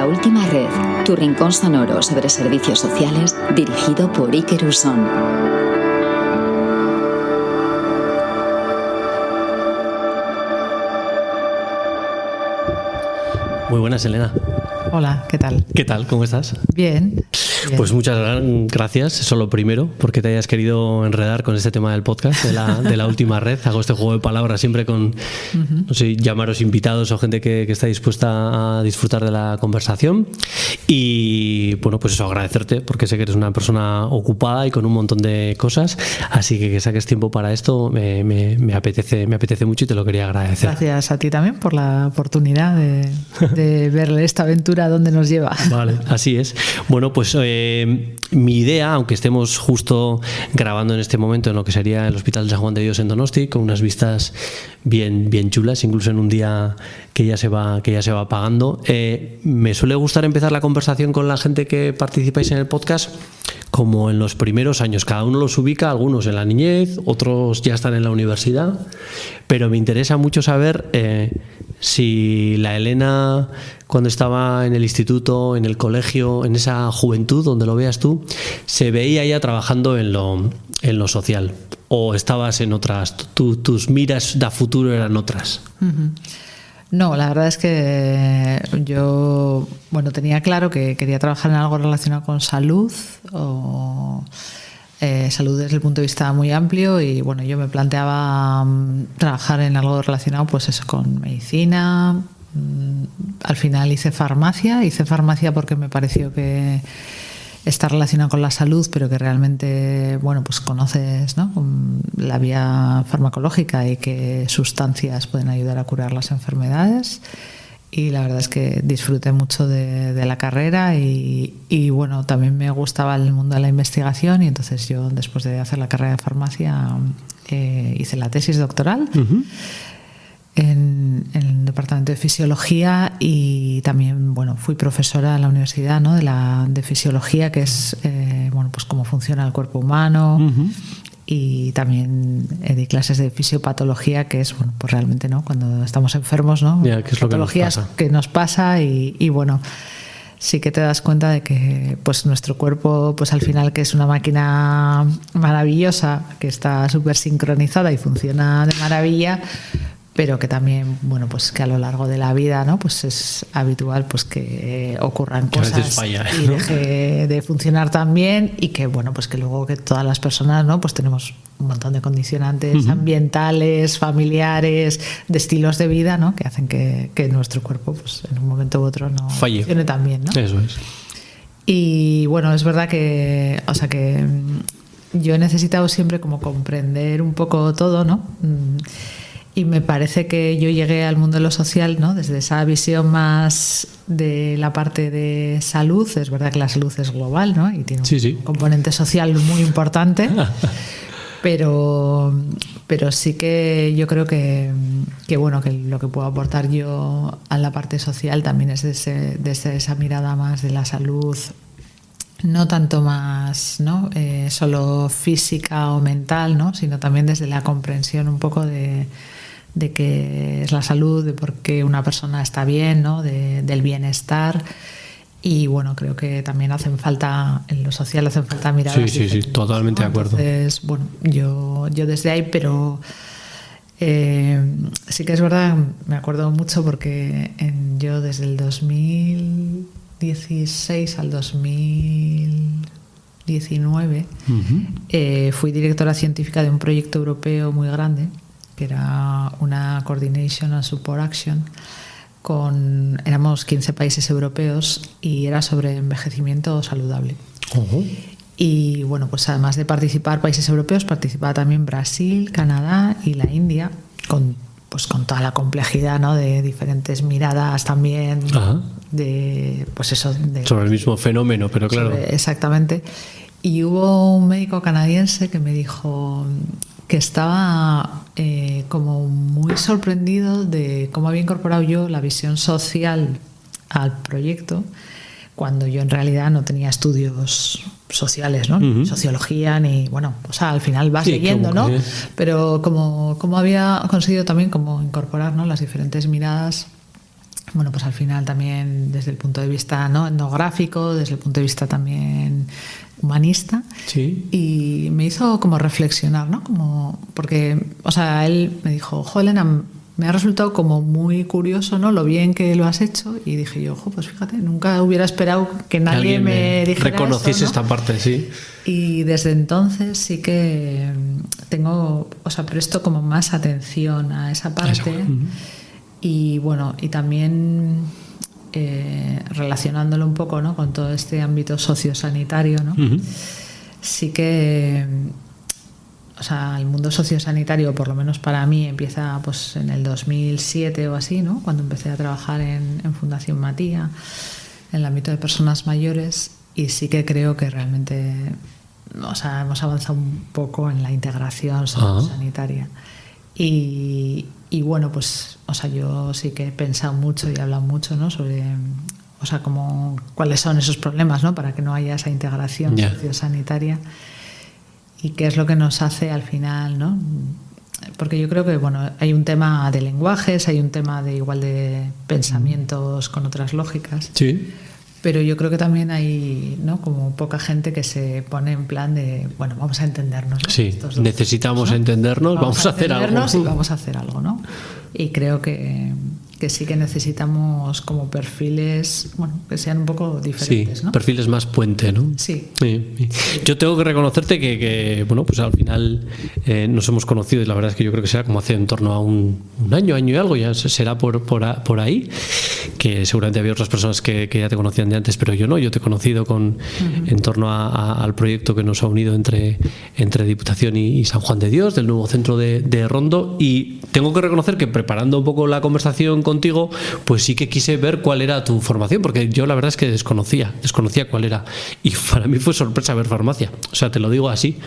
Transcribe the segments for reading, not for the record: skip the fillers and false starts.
Última Red, tu rincón sonoro sobre servicios sociales, dirigido por Iker Usón. Muy buenas, Elena. Hola, ¿qué tal? ¿Qué tal? ¿Cómo estás? Bien. Pues muchas gracias, eso lo primero, porque te hayas querido enredar con este tema del podcast, de la Última Red. Hago este juego de palabras siempre con, no sé, llamaros invitados o gente que está dispuesta a disfrutar de la conversación. Y bueno, pues eso, agradecerte, porque sé que eres una persona ocupada y con un montón de cosas, así que saques tiempo para esto me apetece mucho y te lo quería agradecer. Gracias a ti también por la oportunidad de ver esta aventura a dónde nos lleva. Vale, así es. Bueno, pues mi idea, aunque estemos justo grabando en este momento en lo que sería el Hospital de San Juan de Dios en Donosti, con unas vistas bien chulas, incluso en un día que ya se va apagando, me suele gustar empezar la conversación con la gente que participáis en el podcast como en los primeros años. Cada uno los ubica, algunos en la niñez, otros ya están en la universidad, pero me interesa mucho saber si la Elena, cuando estaba en el instituto, en el colegio, en esa juventud donde lo veas tú, se veía ya trabajando en lo social, o estabas en otras, tus miras de futuro eran otras. Uh-huh. No, la verdad es que yo, tenía claro que quería trabajar en algo relacionado con salud o salud desde el punto de vista muy amplio, y bueno, yo me planteaba trabajar en algo relacionado pues eso, con medicina. Al final hice farmacia porque me pareció que está relacionado con la salud, pero que realmente, pues conoces, ¿no?, la vía farmacológica y qué sustancias pueden ayudar a curar las enfermedades. Y la verdad es que disfruté mucho de la carrera y bueno, también me gustaba el mundo de la investigación, y entonces yo, después de hacer la carrera de farmacia, hice la tesis doctoral. Uh-huh. En el departamento de fisiología, y también fui profesora en la universidad, ¿no?, de fisiología, que es pues cómo funciona el cuerpo humano. Uh-huh. Y también di clases de fisiopatología, que es pues realmente, ¿no?, cuando estamos enfermos, ¿no?, ¿qué es patologías que nos pasa y bueno, sí que te das cuenta de que pues nuestro cuerpo, pues al final, que es una máquina maravillosa, que está súper sincronizada y funciona de maravilla, pero que también, pues que a lo largo de la vida, ¿no?, pues es habitual pues que ocurran cosas, a veces falla, y deje de funcionar tan bien, y que pues que luego, que todas las personas, ¿no?, pues tenemos un montón de condicionantes. Uh-huh. Ambientales, familiares, de estilos de vida, ¿no?, que hacen que nuestro cuerpo pues en un momento u otro no falle, funcione tan bien, ¿no? Eso es. Y es verdad que, que yo he necesitado siempre como comprender un poco todo, ¿no? Y me parece que yo llegué al mundo de lo social, ¿no?, desde esa visión más de la parte de salud. Es verdad que la salud es global, ¿no?, y tiene un componente social muy importante, pero sí que yo creo que lo que puedo aportar yo a la parte social también es desde esa mirada más de la salud, no tanto más, ¿no?, solo física o mental, ¿no?, sino también desde la comprensión un poco de qué es la salud, de por qué una persona está bien, ¿no?, del bienestar. Y creo que también en lo social hacen falta miradas. Sí, totalmente, ¿no?, de acuerdo. Entonces, yo desde ahí, pero sí que es verdad, me acuerdo mucho porque yo desde el 2016 al 2019 uh-huh. Fui directora científica de un proyecto europeo muy grande, que era una Coordination and Support Action. Éramos 15 países europeos y era sobre envejecimiento saludable. Uh-huh. Y pues además de participar países europeos, participaba también Brasil, Canadá y la India, con toda la complejidad, ¿no?, de diferentes miradas también. Uh-huh. Sobre el mismo fenómeno, pero claro. Exactamente. Y hubo un médico canadiense que me dijo que estaba como muy sorprendido de cómo había incorporado yo la visión social al proyecto, cuando yo en realidad no tenía estudios sociales, ¿no? Uh-huh. Sociología, ni al final vas leyendo, ¿no? Pero como había conseguido también como incorporar, ¿no?, las diferentes miradas bueno, pues al final también desde el punto de vista, ¿no?, etnográfico, desde el punto de vista también humanista. Sí. Y me hizo como reflexionar, ¿no? Como, porque, o sea, él me dijo, jo, Elena, me ha resultado como muy curioso, ¿no?, lo bien que lo has hecho. Y dije yo, jo, pues fíjate, nunca hubiera esperado que nadie me dijera reconociese esto, ¿no? esta parte, sí. Y desde entonces sí que tengo, o sea, presto como más atención a esa parte. Y bueno, y también relacionándolo un poco, ¿no?, con todo este ámbito sociosanitario, ¿no? Sí que, o sea, el mundo sociosanitario, por lo menos para mí, empieza pues en el 2007 o así, ¿no?, cuando empecé a trabajar en Fundación Matía, en el ámbito de personas mayores, y sí que creo que realmente, o sea, hemos avanzado un poco en la integración sociosanitaria. Y bueno, pues, o sea, yo sí que he pensado mucho y he hablado mucho, ¿no?, sobre, o sea, como cuáles son esos problemas, ¿no?, para que no haya esa integración sociosanitaria, y qué es lo que nos hace al final, ¿no? Porque yo creo que, bueno, hay un tema de lenguajes, hay un tema de igual de pensamientos con otras lógicas. Sí. Pero yo creo que también hay, ¿no?, como poca gente que se pone en plan de, bueno, vamos a entendernos, ¿no? Sí, necesitamos, ¿no?, entendernos, vamos a hacer algo. Y vamos a hacer algo, ¿no? Y creo que sí que necesitamos como perfiles, bueno, que sean un poco diferentes, sí, ¿no? Perfiles más puente, ¿no? Sí. Yo tengo que reconocerte que bueno, pues al final nos hemos conocido, y la verdad es que yo creo que será como hace en torno a un año y algo, ya será por ahí, que seguramente había otras personas que ya te conocían de antes, pero yo no, yo te he conocido en torno al proyecto que nos ha unido entre Diputación y San Juan de Dios, del nuevo centro de Rondo, y tengo que reconocer que preparando un poco la conversación contigo, pues sí que quise ver cuál era tu formación, porque yo la verdad es que desconocía cuál era, y para mí fue sorpresa ver farmacia, o sea, te lo digo así,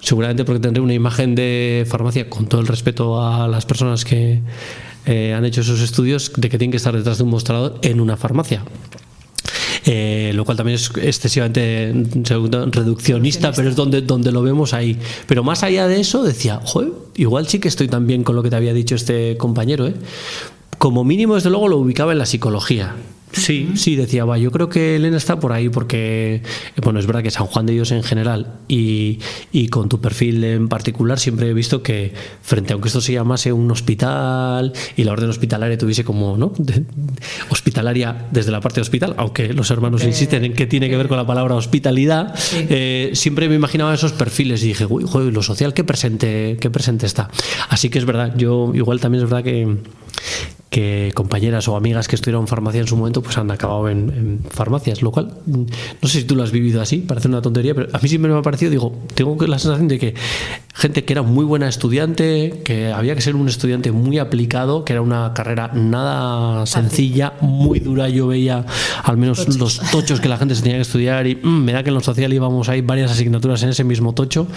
seguramente porque tendré una imagen de farmacia, con todo el respeto a las personas que han hecho esos estudios, de que tienen que estar detrás de un mostrador en una farmacia. Lo cual también es excesivamente reduccionista, pero es donde lo vemos ahí. Pero más allá de eso decía, joder, igual sí que estoy tan bien con lo que te había dicho este compañero, ¿eh? Como mínimo, desde luego, lo ubicaba en la psicología. Sí, decía, yo creo que Elena está por ahí, porque, bueno, es verdad que San Juan de Dios en general y con tu perfil en particular, siempre he visto que frente, aunque esto se llamase un hospital y la orden hospitalaria tuviese como, ¿no?, hospitalaria desde la parte de hospital, aunque los hermanos insisten en que tiene que ver con la palabra hospitalidad, siempre me imaginaba esos perfiles y dije, uy, joder, lo social, qué presente está. Así que es verdad, yo igual también es verdad que compañeras o amigas que estudiaron farmacia en su momento pues han acabado en farmacias, lo cual no sé si tú lo has vivido así, parece una tontería, pero a mí siempre me ha parecido, digo, tengo la sensación de que gente que era muy buena estudiante, que había que ser un estudiante muy aplicado, que era una carrera nada sencilla, muy dura. Yo veía al menos los tochos que la gente se tenía que estudiar y me da que en lo social íbamos ahí varias asignaturas en ese mismo tocho,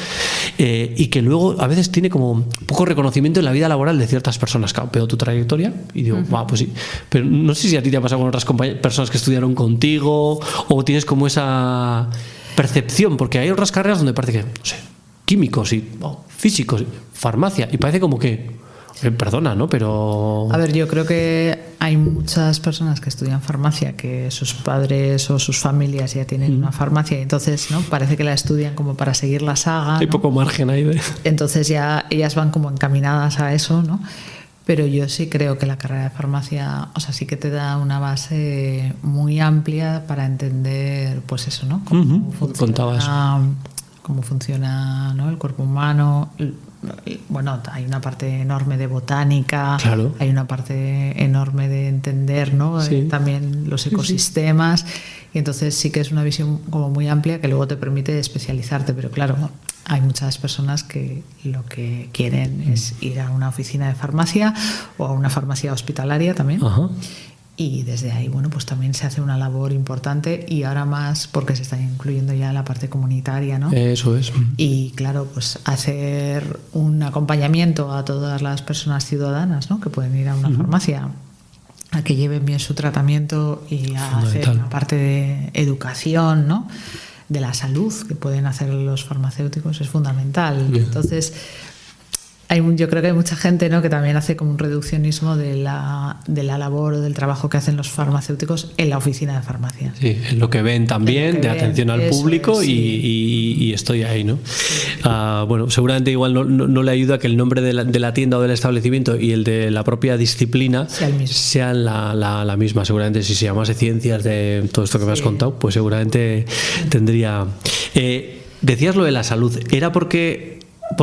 y que luego a veces tiene como poco reconocimiento en la vida laboral de ciertas personas. Claro, veo tu trayectoria y digo, pues sí, pero no sé si a ti te ha pasado con otras personas que estudiaron contigo, o tienes como esa percepción, porque hay otras carreras donde parece que, no sé, químicos y físicos, farmacia, y parece como que, perdona, ¿no? Pero... A ver, yo creo que hay muchas personas que estudian farmacia que sus padres o sus familias ya tienen una farmacia, y entonces, ¿no?, parece que la estudian como para seguir la saga, hay, ¿no?, poco margen ahí de... Entonces ya ellas van como encaminadas a eso, ¿no? Pero yo sí creo que la carrera de farmacia, o sea, sí que te da una base muy amplia para entender, pues eso, ¿no? Cómo funciona, ¿no?, el cuerpo humano. Bueno, hay una parte enorme de botánica, claro, hay una parte enorme de entender, ¿no?, también los ecosistemas, y entonces sí que es una visión como muy amplia que luego te permite especializarte, pero claro, hay muchas personas que lo que quieren es ir a una oficina de farmacia o a una farmacia hospitalaria también. Ajá. Y desde ahí, bueno, pues también se hace una labor importante, y ahora más porque se está incluyendo ya la parte comunitaria, ¿no? Eso es. Y claro, pues hacer un acompañamiento a todas las personas ciudadanas, ¿no?, que pueden ir a una farmacia, a que lleven bien su tratamiento, y a hacer una parte de educación, ¿no?, de la salud que pueden hacer los farmacéuticos, es fundamental. Entonces, yo creo que hay mucha gente, ¿no?, que también hace como un reduccionismo de la labor o del trabajo que hacen los farmacéuticos en la oficina de farmacia. Sí, es lo que ven también, de atención al público, sí. y estoy ahí, ¿no? Sí. Bueno, seguramente igual no le ayuda que el nombre de la tienda o del establecimiento y el de la propia disciplina sean la misma. Seguramente si se llamase ciencias de todo esto que me has contado, pues seguramente tendría... decías lo de la salud, ¿era porque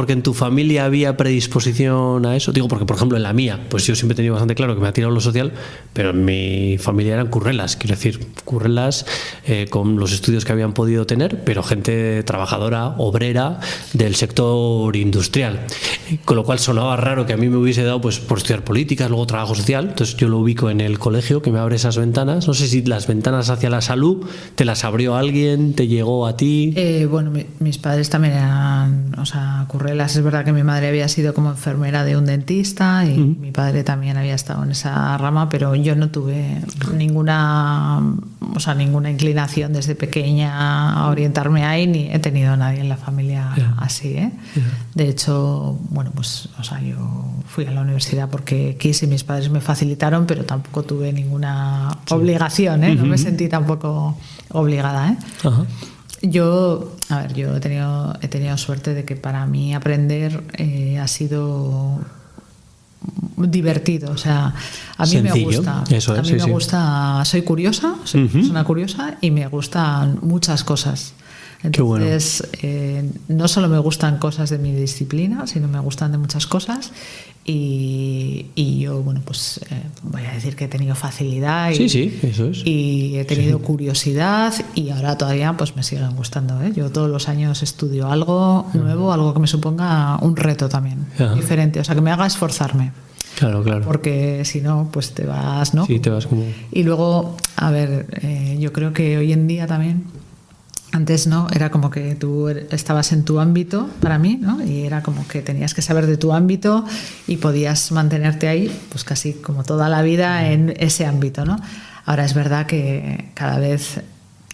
en tu familia había predisposición a eso? Digo, porque por ejemplo en la mía, pues yo siempre he tenido bastante claro que me ha tirado lo social, pero en mi familia eran currelas, quiero decir, currelas con los estudios que habían podido tener, pero gente trabajadora, obrera del sector industrial, con lo cual sonaba raro que a mí me hubiese dado pues por estudiar políticas, luego trabajo social. Entonces yo lo ubico en el colegio, que me abre esas ventanas. No sé si las ventanas hacia la salud te las abrió alguien, te llegó a ti. Bueno, mis padres también eran, o sea, currelas. Es verdad que mi madre había sido como enfermera de un dentista y mi padre también había estado en esa rama, pero yo no tuve ninguna inclinación desde pequeña a orientarme ahí, ni he tenido a nadie en la familia así, ¿eh? De hecho, bueno, pues, o sea, yo fui a la universidad porque quise, mis padres me facilitaron, pero tampoco tuve ninguna obligación, ¿eh? No me sentí tampoco obligada, ¿eh? Ajá. Yo he tenido suerte de que para mí aprender ha sido divertido, o sea, a mí sencillo, me gusta. Eso es, a mí me gusta, soy curiosa, soy una persona curiosa y me gustan muchas cosas. Entonces, no solo me gustan cosas de mi disciplina, sino me gustan de muchas cosas. Y yo, bueno, pues voy a decir que he tenido facilidad y he tenido curiosidad, y ahora todavía pues me siguen gustando, ¿eh? Yo todos los años estudio algo nuevo, algo que me suponga un reto también, diferente, o sea, que me haga esforzarme. Claro. Porque si no, pues te vas, ¿no? Sí, te vas como... Y luego, a ver, yo creo que hoy en día también... Antes no, era como que tú estabas en tu ámbito, para mí, ¿no? Y era como que tenías que saber de tu ámbito y podías mantenerte ahí, pues casi como toda la vida en ese ámbito, ¿no? Ahora es verdad que cada vez...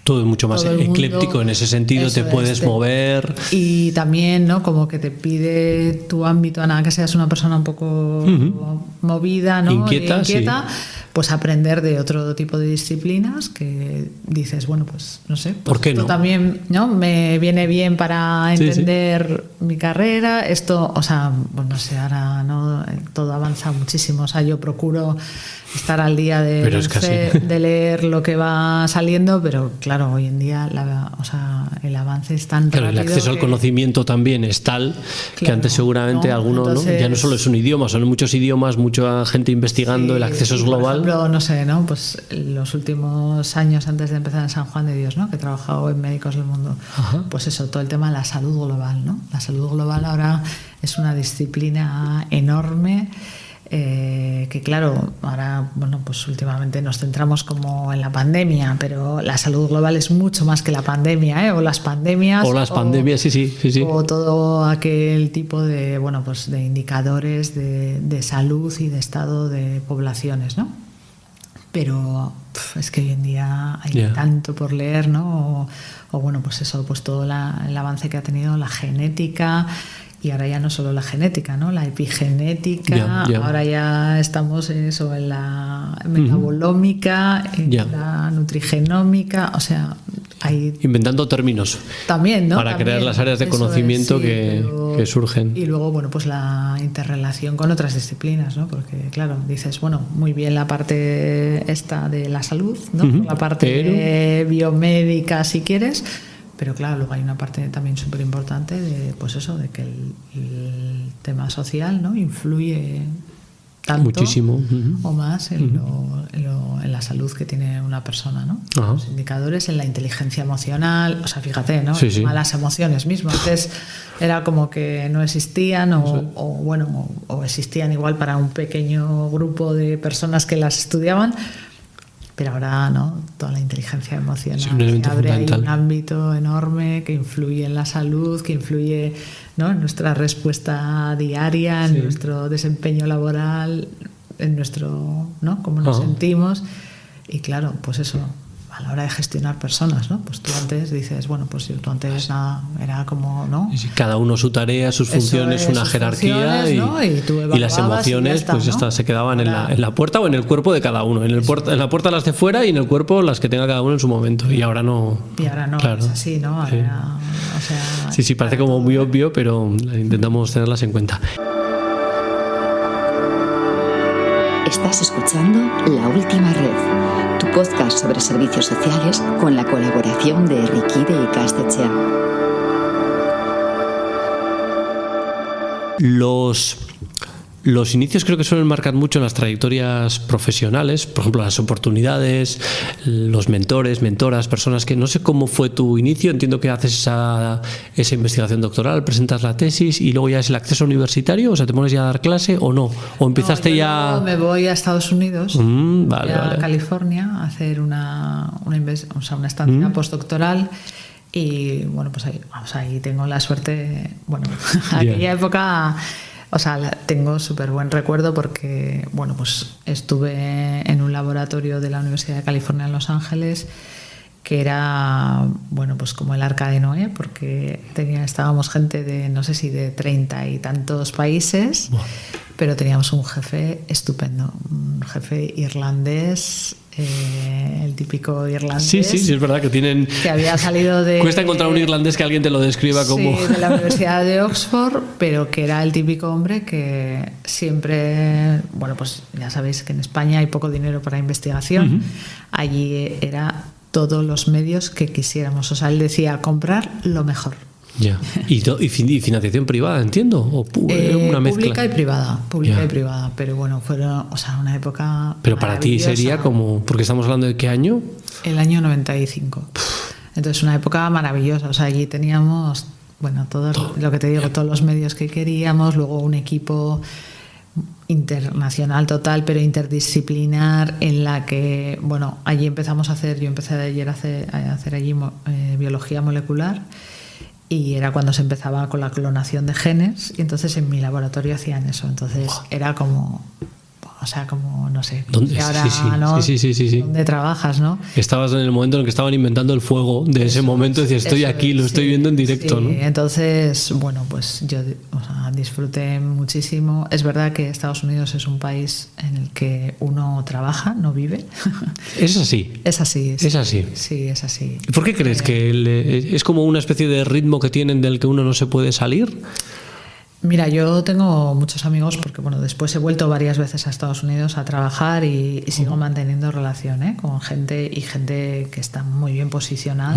Todo es mucho más ecléptico en ese sentido, te puedes mover. Y también, ¿no?, como que te pide tu ámbito, a nada que seas una persona un poco movida, ¿no?, inquieta, sí. Pues aprender de otro tipo de disciplinas que dices, bueno, pues no sé, pues ¿por qué no? Esto también, ¿no?, me viene bien para entender mi carrera. Esto, o sea, bueno, no sé, ahora no todo avanza muchísimo, o sea, yo procuro estar al día de leer lo que va saliendo, pero claro, hoy en día el avance es tan rápido. El acceso al conocimiento también es tal que antes seguramente entonces, ya no solo es un idioma, son muchos idiomas, mucha gente investigando, el acceso es global. Por ejemplo, no sé, ¿no?, pues los últimos años antes de empezar en San Juan de Dios, ¿no?, que he trabajado en Médicos del Mundo, pues eso, todo el tema de la salud global, ¿no? La salud global ahora es una disciplina enorme. Que claro, ahora, bueno, pues últimamente nos centramos como en la pandemia, pero la salud global es mucho más que la pandemia, ¿eh? O las pandemias. Sí. O todo aquel tipo de, bueno, pues de indicadores de salud y de estado de poblaciones, ¿no? Pero es que hoy en día hay tanto por leer, ¿no? O bueno, pues eso, pues todo el avance que ha tenido la genética. Y ahora ya no solo la genética, ¿no?, la epigenética, ahora ya estamos en la metabolómica, en la nutrigenómica, o sea, hay... Inventando términos también, ¿no?, para crear las áreas de conocimiento que surgen. Y luego, bueno, pues la interrelación con otras disciplinas, ¿no?, porque claro, dices, bueno, muy bien la parte esta de la salud, ¿no?, la parte biomédica, si quieres. Pero claro, luego hay una parte también súper importante de, pues eso, de que el tema social, ¿no?, influye tanto muchísimo o más en la salud que tiene una persona, ¿no? Los indicadores en la inteligencia emocional, o sea, fíjate, ¿no? Malas emociones mismo. Antes era como que no existían o existían igual para un pequeño grupo de personas que las estudiaban. Pero ahora, ¿no?, toda la inteligencia emocional abre ahí un ámbito enorme que influye en la salud, que influye, ¿no?, en nuestra respuesta diaria, en nuestro desempeño laboral, en nuestro, ¿no?, cómo nos sentimos. Y claro, pues eso, a la hora de gestionar personas, ¿no? Pues tú antes dices, bueno, pues tú antes nada, era como, ¿no? Sí, cada uno su tarea, sus funciones, una jerarquía, ¿no? y las emociones está, pues ¿no? ya está, se quedaban en la puerta o en el cuerpo de cada uno. En la puerta las de fuera y en el cuerpo las que tenga cada uno en su momento. Y ahora no. Claro. Es así, ¿no? Ahora, sí. O sea, Sí, parece como muy obvio, pero intentamos tenerlas en cuenta. Estás escuchando La Última Red, tu podcast sobre servicios sociales con la colaboración de Riquí de Ikastetxea. Los inicios creo que suelen marcar mucho en las trayectorias profesionales, por ejemplo, las oportunidades, los mentores, mentoras, personas que no sé cómo fue tu inicio. Entiendo que haces esa investigación doctoral, presentas la tesis y luego ya es el acceso universitario, o sea, ¿te pones ya a dar clase o no? ¿O empezaste no, ya...? Me voy a Estados Unidos, vale. a California, a hacer una estancia postdoctoral. Y bueno, pues ahí tengo la suerte, bueno, aquella época... O sea, tengo súper buen recuerdo porque, bueno, pues estuve en un laboratorio de la Universidad de California en Los Ángeles que era, bueno, pues como el Arca de Noé, porque estábamos gente de, no sé si de 30 y tantos países, pero teníamos un jefe estupendo, un jefe irlandés, el típico irlandés. Sí, es verdad que tienen... Que había salido de... Cuesta encontrar un irlandés que alguien te lo describa como... Sí, de la Universidad de Oxford, pero que era el típico hombre que siempre... Bueno, pues ya sabéis que en España hay poco dinero para investigación. Allí era todos los medios que quisiéramos. O sea, él decía comprar lo mejor. Ya. ¿Y financiación privada, entiendo? ¿O una mezcla? Pública y privada. Pero bueno, fueron, o sea, una época. Pero para ti sería como. Porque estamos hablando de qué año? El año 95. Entonces, una época maravillosa. O sea, allí teníamos, bueno, lo que te digo, todos los medios que queríamos, luego un equipo internacional total, pero interdisciplinar, en la que, bueno, allí empezamos a hacer, yo empecé ayer a hacer allí biología molecular. Y era cuando se empezaba con la clonación de genes, y entonces en mi laboratorio hacían eso. Entonces era como, o sea, como, no sé, ¿dónde? ahora, Sí. ¿Dónde trabajas, no? Estabas en el momento en el que estaban inventando el fuego de ese momento, decías, estoy aquí, lo estoy viendo en directo, ¿no? Entonces, bueno, pues yo disfruté muchísimo. Es verdad que Estados Unidos es un país en el que uno trabaja, no vive. ¿Es así? Es así. ¿Es así? Sí, es así. ¿Por qué crees que es como una especie de ritmo que tienen del que uno no se puede salir? Mira, yo tengo muchos amigos porque, bueno, después he vuelto varias veces a Estados Unidos a trabajar y sigo manteniendo relación con gente que está muy bien posicionada.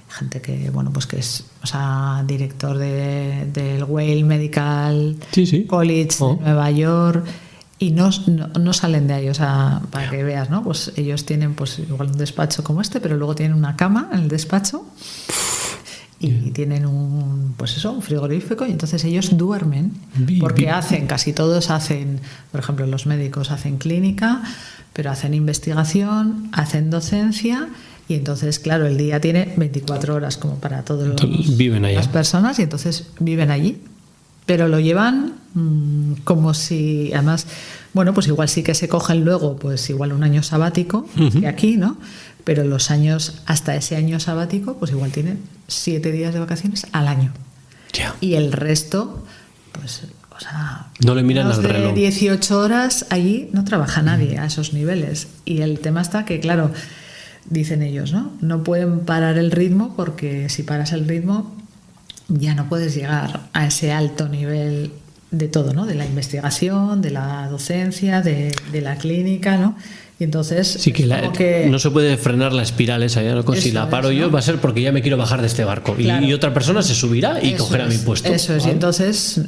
Gente que, bueno, pues que es, o sea, director del Weill Medical College de Nueva York, y no salen de ahí, o sea, para que veas, ¿no? Pues ellos tienen, pues igual un despacho como este, pero luego tienen una cama en el despacho. Y tienen un frigorífico, y entonces ellos duermen porque casi todos hacen, por ejemplo, los médicos hacen clínica, pero hacen investigación, hacen docencia, y entonces, claro, el día tiene 24 horas como para todas las personas, y entonces viven allí. Pero lo llevan como si, además, bueno, pues igual sí que se cogen luego, pues igual un año sabático, que aquí, ¿no? Pero los años, hasta ese año sabático, pues igual tienen 7 días de vacaciones al año. Yeah. Y el resto, pues, o sea, no le miran al reloj. 18 horas allí no trabaja nadie a esos niveles. Y el tema está que, claro, dicen ellos, ¿no? No pueden parar el ritmo, porque si paras el ritmo ya no puedes llegar a ese alto nivel de todo, ¿no? De la investigación, de la docencia, de la clínica, ¿no? Y entonces sí, que no se puede frenar la espiral esa, ¿no? Si la paro yo, va a ser porque ya me quiero bajar de este barco, claro. Y otra persona se subirá y cogerá mi puesto. Eso es, y entonces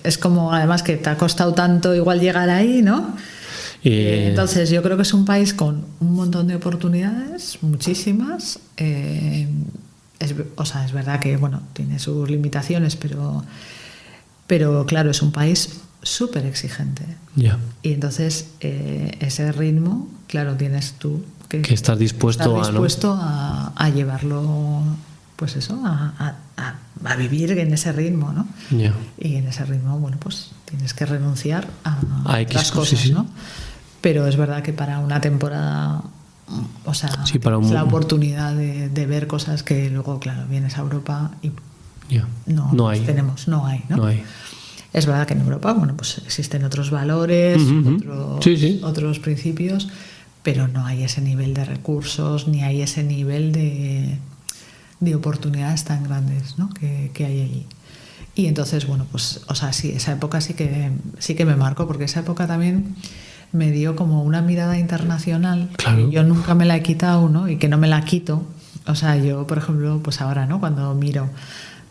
es como, además, que te ha costado tanto igual llegar ahí, ¿no? Entonces yo creo que es un país con un montón de oportunidades, muchísimas. Es verdad que, bueno, tiene sus limitaciones, pero claro, es un país súper exigente. Yeah. Y entonces ese ritmo, claro, tienes tú que estar dispuesto a llevarlo, pues eso, a vivir en ese ritmo, ¿no? Yeah. Y en ese ritmo, bueno, pues tienes que renunciar a X otras cosas, ¿no? Pero es verdad que para una temporada o sea, Sí, para la oportunidad de ver cosas que luego, claro, vienes a Europa y no hay. No hay. Es verdad que en Europa, bueno, pues existen otros valores, otros principios, pero no hay ese nivel de recursos, ni hay ese nivel de oportunidades tan grandes, ¿no? que hay allí. Y entonces, bueno, pues, o sea, sí, esa época sí que me marcó, porque esa época también me dio como una mirada internacional, claro, que yo nunca me la he quitado, ¿no? Y que no me la quito. O sea, yo, por ejemplo, pues ahora, ¿no? Cuando miro,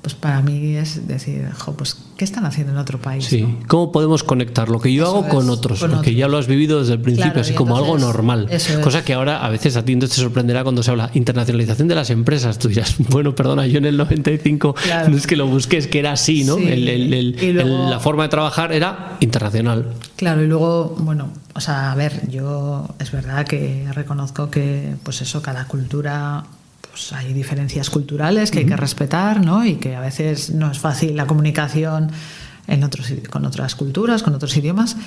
pues para mí es decir, pues, ¿qué están haciendo en otro país? Sí, ¿no? ¿Cómo podemos conectar lo que yo hago con otros? Porque ya lo has vivido desde el principio, claro, así como entonces, algo normal. Cosa que ahora a veces a ti te sorprenderá cuando se habla internacionalización de las empresas. Tú dirás, bueno, perdona, yo en el 95 claro, no es que lo busques, es que era así, ¿no? Sí, luego, la forma de trabajar era internacional. Claro, y luego, bueno, o sea, a ver, yo es verdad que reconozco que, pues eso, cada cultura... Pues hay diferencias culturales que hay que respetar, ¿no? Y que a veces no es fácil la comunicación con otras culturas, con otros idiomas,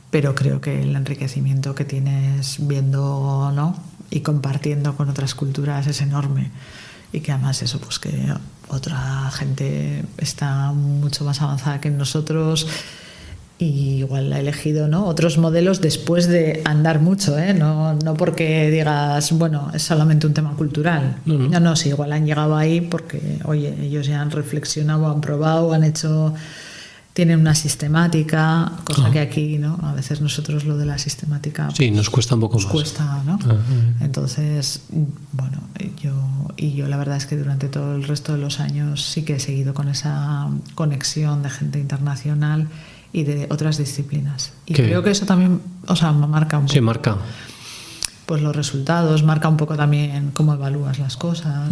pero creo que el enriquecimiento que tienes viendo, ¿no? Y compartiendo con otras culturas es enorme. Y que además eso, pues que otra gente está mucho más avanzada que nosotros. Y igual ha elegido, ¿no? Otros modelos después de andar mucho, ¿eh? No porque digas, bueno, es solamente un tema cultural. No, sí, igual han llegado ahí porque, oye, ellos ya han reflexionado, han probado, han hecho, tienen una sistemática, cosa que aquí, ¿no? A veces nosotros lo de la sistemática... Sí, pues, nos cuesta un poco más. Nos cuesta, ¿no? Entonces, bueno, yo la verdad es que durante todo el resto de los años sí que he seguido con esa conexión de gente internacional y de otras disciplinas. Y creo que eso también, o sea, me marca un poco. Sí, marca. Pues los resultados, marca un poco también cómo evalúas las cosas.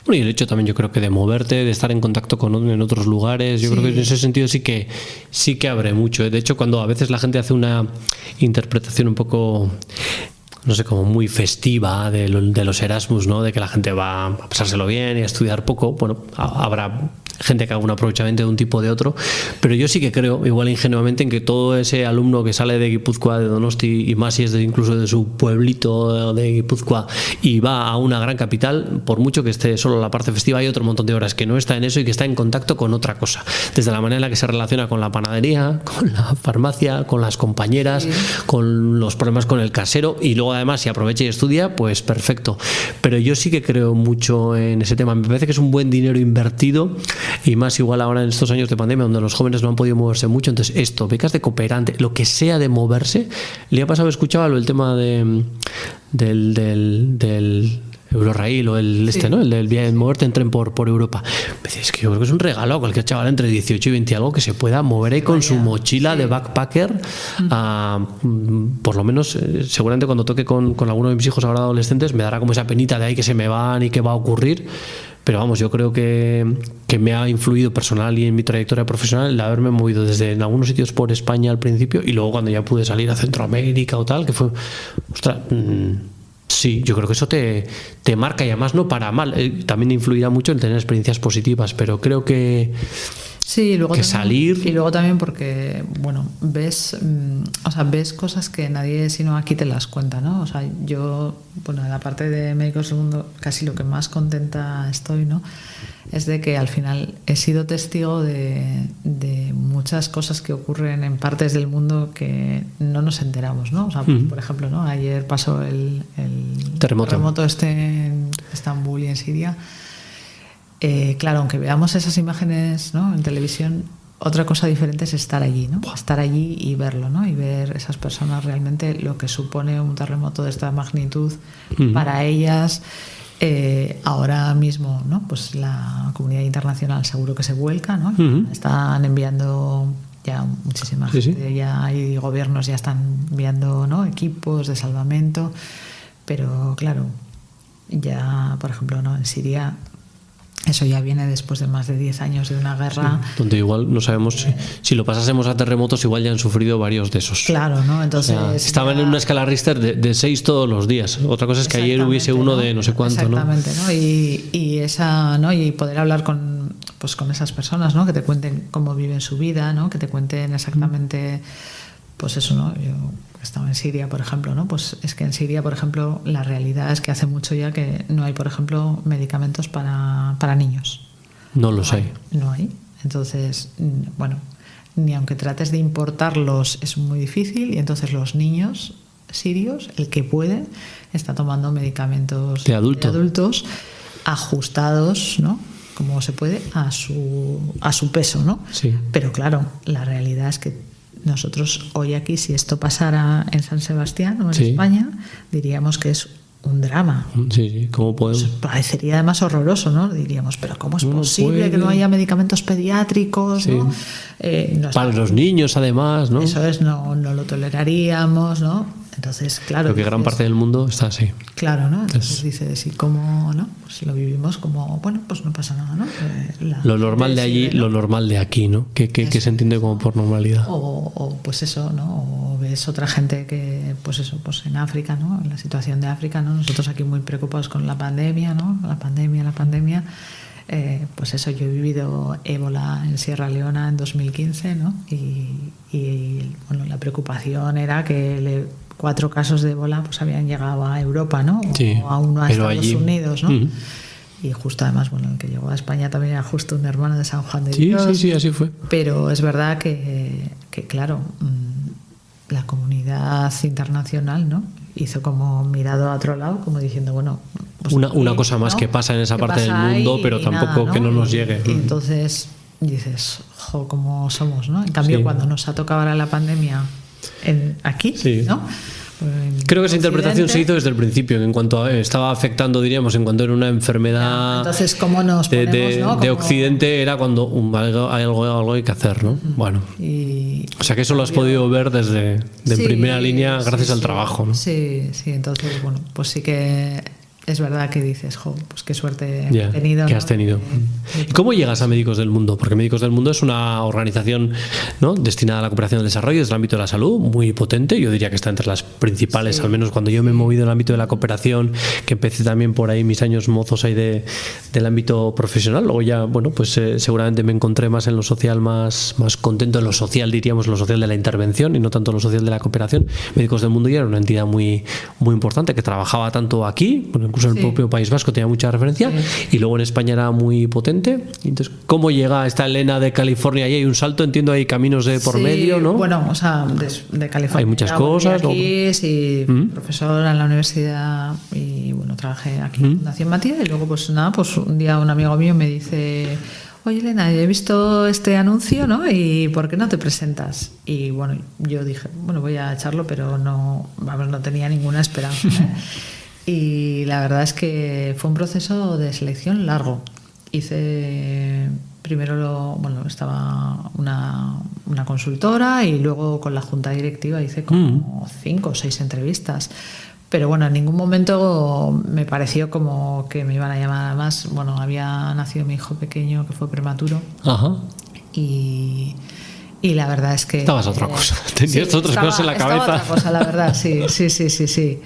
Bueno, y el hecho también yo creo que de moverte, de estar en contacto en otros lugares, yo creo que en ese sentido sí que abre mucho. De hecho, cuando a veces la gente hace una interpretación un poco... no sé, como muy festiva de los Erasmus, ¿no? De que la gente va a pasárselo bien y a estudiar poco. Bueno, habrá gente que haga un aprovechamiento de un tipo o de otro, pero yo sí que creo, igual ingenuamente, en que todo ese alumno que sale de Guipúzcoa, de Donosti, y más si es incluso de su pueblito de Guipúzcoa y va a una gran capital, por mucho que esté solo la parte festiva, hay otro montón de horas que no está en eso y que está en contacto con otra cosa, desde la manera en la que se relaciona con la panadería, con la farmacia, con las compañeras, con los problemas con el casero, y luego además si aprovecha y estudia, pues perfecto. Pero yo sí que creo mucho en ese tema, me parece que es un buen dinero invertido, y más igual ahora en estos años de pandemia donde los jóvenes no han podido moverse mucho. Entonces esto, becas de cooperante, lo que sea de moverse. Le ha pasado, escuchaba el tema del Eurorail o ¿no? El del viaje, moverte en tren por Europa. Es que yo creo que es un regalo a cualquier chaval entre 18 y 20 algo que se pueda mover ahí con su mochila de backpacker. Por lo menos, seguramente cuando toque con alguno de mis hijos ahora adolescentes me dará como esa penita de ahí que se me van y que va a ocurrir. Pero vamos, yo creo que me ha influido personal y en mi trayectoria profesional el haberme movido desde en algunos sitios por España al principio y luego cuando ya pude salir a Centroamérica o tal, que fue... ostras, sí, yo creo que eso te marca, y además no para mal. También influirá mucho en tener experiencias positivas, pero creo que... Sí, luego que también, salir... Y luego también porque, bueno, ves cosas que nadie sino aquí te las cuenta, ¿no? O sea, yo, bueno, en la parte de médico segundo, casi lo que más contenta estoy, ¿no? Es de que al final he sido testigo de muchas cosas que ocurren en partes del mundo que no nos enteramos, ¿no? O sea, por ejemplo, ¿no? Ayer pasó el terremoto en Estambul y en Siria. Claro, aunque veamos esas imágenes, ¿no? En televisión, otra cosa diferente es estar allí, ¿no? Estar allí y verlo, ¿no? Y ver esas personas realmente lo que supone un terremoto de esta magnitud para ellas. Ahora mismo, ¿no? Pues la comunidad internacional seguro que se vuelca, ¿no? Están enviando ya muchísima gente, ya hay gobiernos ya están enviando, ¿no? Equipos de salvamento, pero claro, ya por ejemplo, ¿no? En Siria eso ya viene después de más de 10 años de una guerra. Sí, donde igual no sabemos si lo pasásemos a terremotos, igual ya han sufrido varios de esos. Claro, ¿no? Entonces, o sea, estaban en una escala Richter de 6 todos los días. Otra cosa es que ayer hubiese uno, ¿no? De no sé cuánto, exactamente, ¿no? Y esa, ¿no? Y poder hablar con esas personas, ¿no? Que te cuenten cómo viven su vida, ¿no? Que te cuenten exactamente pues eso, ¿no? Yo estaba en Siria, por ejemplo, ¿no? Pues es que en Siria, por ejemplo, la realidad es que hace mucho ya que no hay, por ejemplo, medicamentos para niños. No los hay. No hay. Entonces, bueno, ni aunque trates de importarlos es muy difícil, y entonces los niños sirios, el que puede, está tomando medicamentos de adultos ajustados, ¿no? Como se puede a su peso, ¿no? Sí. Pero claro, la realidad es que nosotros hoy aquí, si esto pasara en San Sebastián o en España, diríamos que es un drama. Sí, ¿cómo podemos? Pues parecería además horroroso, ¿no? Diríamos, pero ¿cómo es posible que no haya medicamentos pediátricos? Sí. ¿no? Para los niños, además, ¿no? Eso es, no lo toleraríamos, ¿no? Entonces, claro. Creo que gran parte del mundo está así. Claro, ¿no? Entonces dices, ¿y cómo, no? Pues lo vivimos como, bueno, pues no pasa nada, ¿no? Lo normal de allí, ¿no? Lo normal de aquí, ¿no? Que se entiende como por normalidad. O pues eso, ¿no? O ves otra gente que, pues eso, pues en África, ¿no? En la situación de África, ¿no? Nosotros aquí muy preocupados con la pandemia, ¿no? La pandemia. Pues eso, yo he vivido ébola en Sierra Leona en 2015, ¿no? Y bueno, la preocupación era que 4 casos de ébola pues habían llegado a Europa, ¿no? O a uno a Estados Unidos, ¿no? Y justo además, bueno, el que llegó a España también era justo un hermano de San Juan de Dios. Sí, así fue. Pero es verdad que claro, la comunidad internacional, ¿no? Hizo como mirado a otro lado, como diciendo, bueno, pues una cosa más, ¿no? Que pasa en esa parte del mundo, pero tampoco nada, ¿no? Que no nos llegue. Y entonces dices, jo, cómo somos, ¿no? En cambio, cuando nos ha tocado ahora la pandemia aquí, ¿no? Creo que esa interpretación se hizo desde el principio, en cuanto estaba afectando, diríamos, en cuanto era una enfermedad. Entonces, ¿cómo nos ponemos, ¿no? de Occidente era cuando algo hay que hacer, ¿no? Bueno. O sea que eso lo has podido ver desde primera línea gracias al trabajo, ¿no? Sí, entonces, bueno, pues sí que es verdad que dices, jo, pues qué suerte he tenido. Que has tenido. ¿Y cómo llegas a Médicos del Mundo? Porque Médicos del Mundo es una organización, ¿no? Destinada a la cooperación y el desarrollo desde el ámbito de la salud, muy potente. Yo diría que está entre las principales, al menos cuando yo me he movido en el ámbito de la cooperación, que empecé también por ahí mis años mozos ahí del ámbito profesional. Luego ya, bueno, pues seguramente me encontré más en lo social, más contento en lo social, diríamos, lo social de la intervención y no tanto lo social de la cooperación. Médicos del Mundo ya era una entidad muy, muy importante que trabajaba tanto aquí, bueno, incluso en el propio País Vasco tenía mucha referencia, y luego en España era muy potente. Entonces, ¿cómo llega esta Elena de California? Ahí hay un salto, entiendo, hay caminos por medio, ¿no? Bueno, o sea, de California hay muchas cosas. Aquí, sí, profesora en la universidad, y bueno, trabajé aquí en Fundación Matías, y luego pues nada, pues un día un amigo mío me dice, oye Elena, he visto este anuncio, ¿no? ¿Y por qué no te presentas? Y bueno, yo dije, bueno, voy a echarlo, pero no tenía ninguna esperanza, ¿eh? Y la verdad es que fue un proceso de selección largo. Hice primero, estaba una consultora, y luego con la junta directiva hice como 5 o 6 entrevistas. Pero bueno, en ningún momento me pareció como que me iban a llamar. Además, bueno, había nacido mi hijo pequeño, que fue prematuro. Ajá. Y la verdad es que... Estabas otra cosa, tenías otras cosas en la cabeza. Estaba otra cosa, la verdad, sí.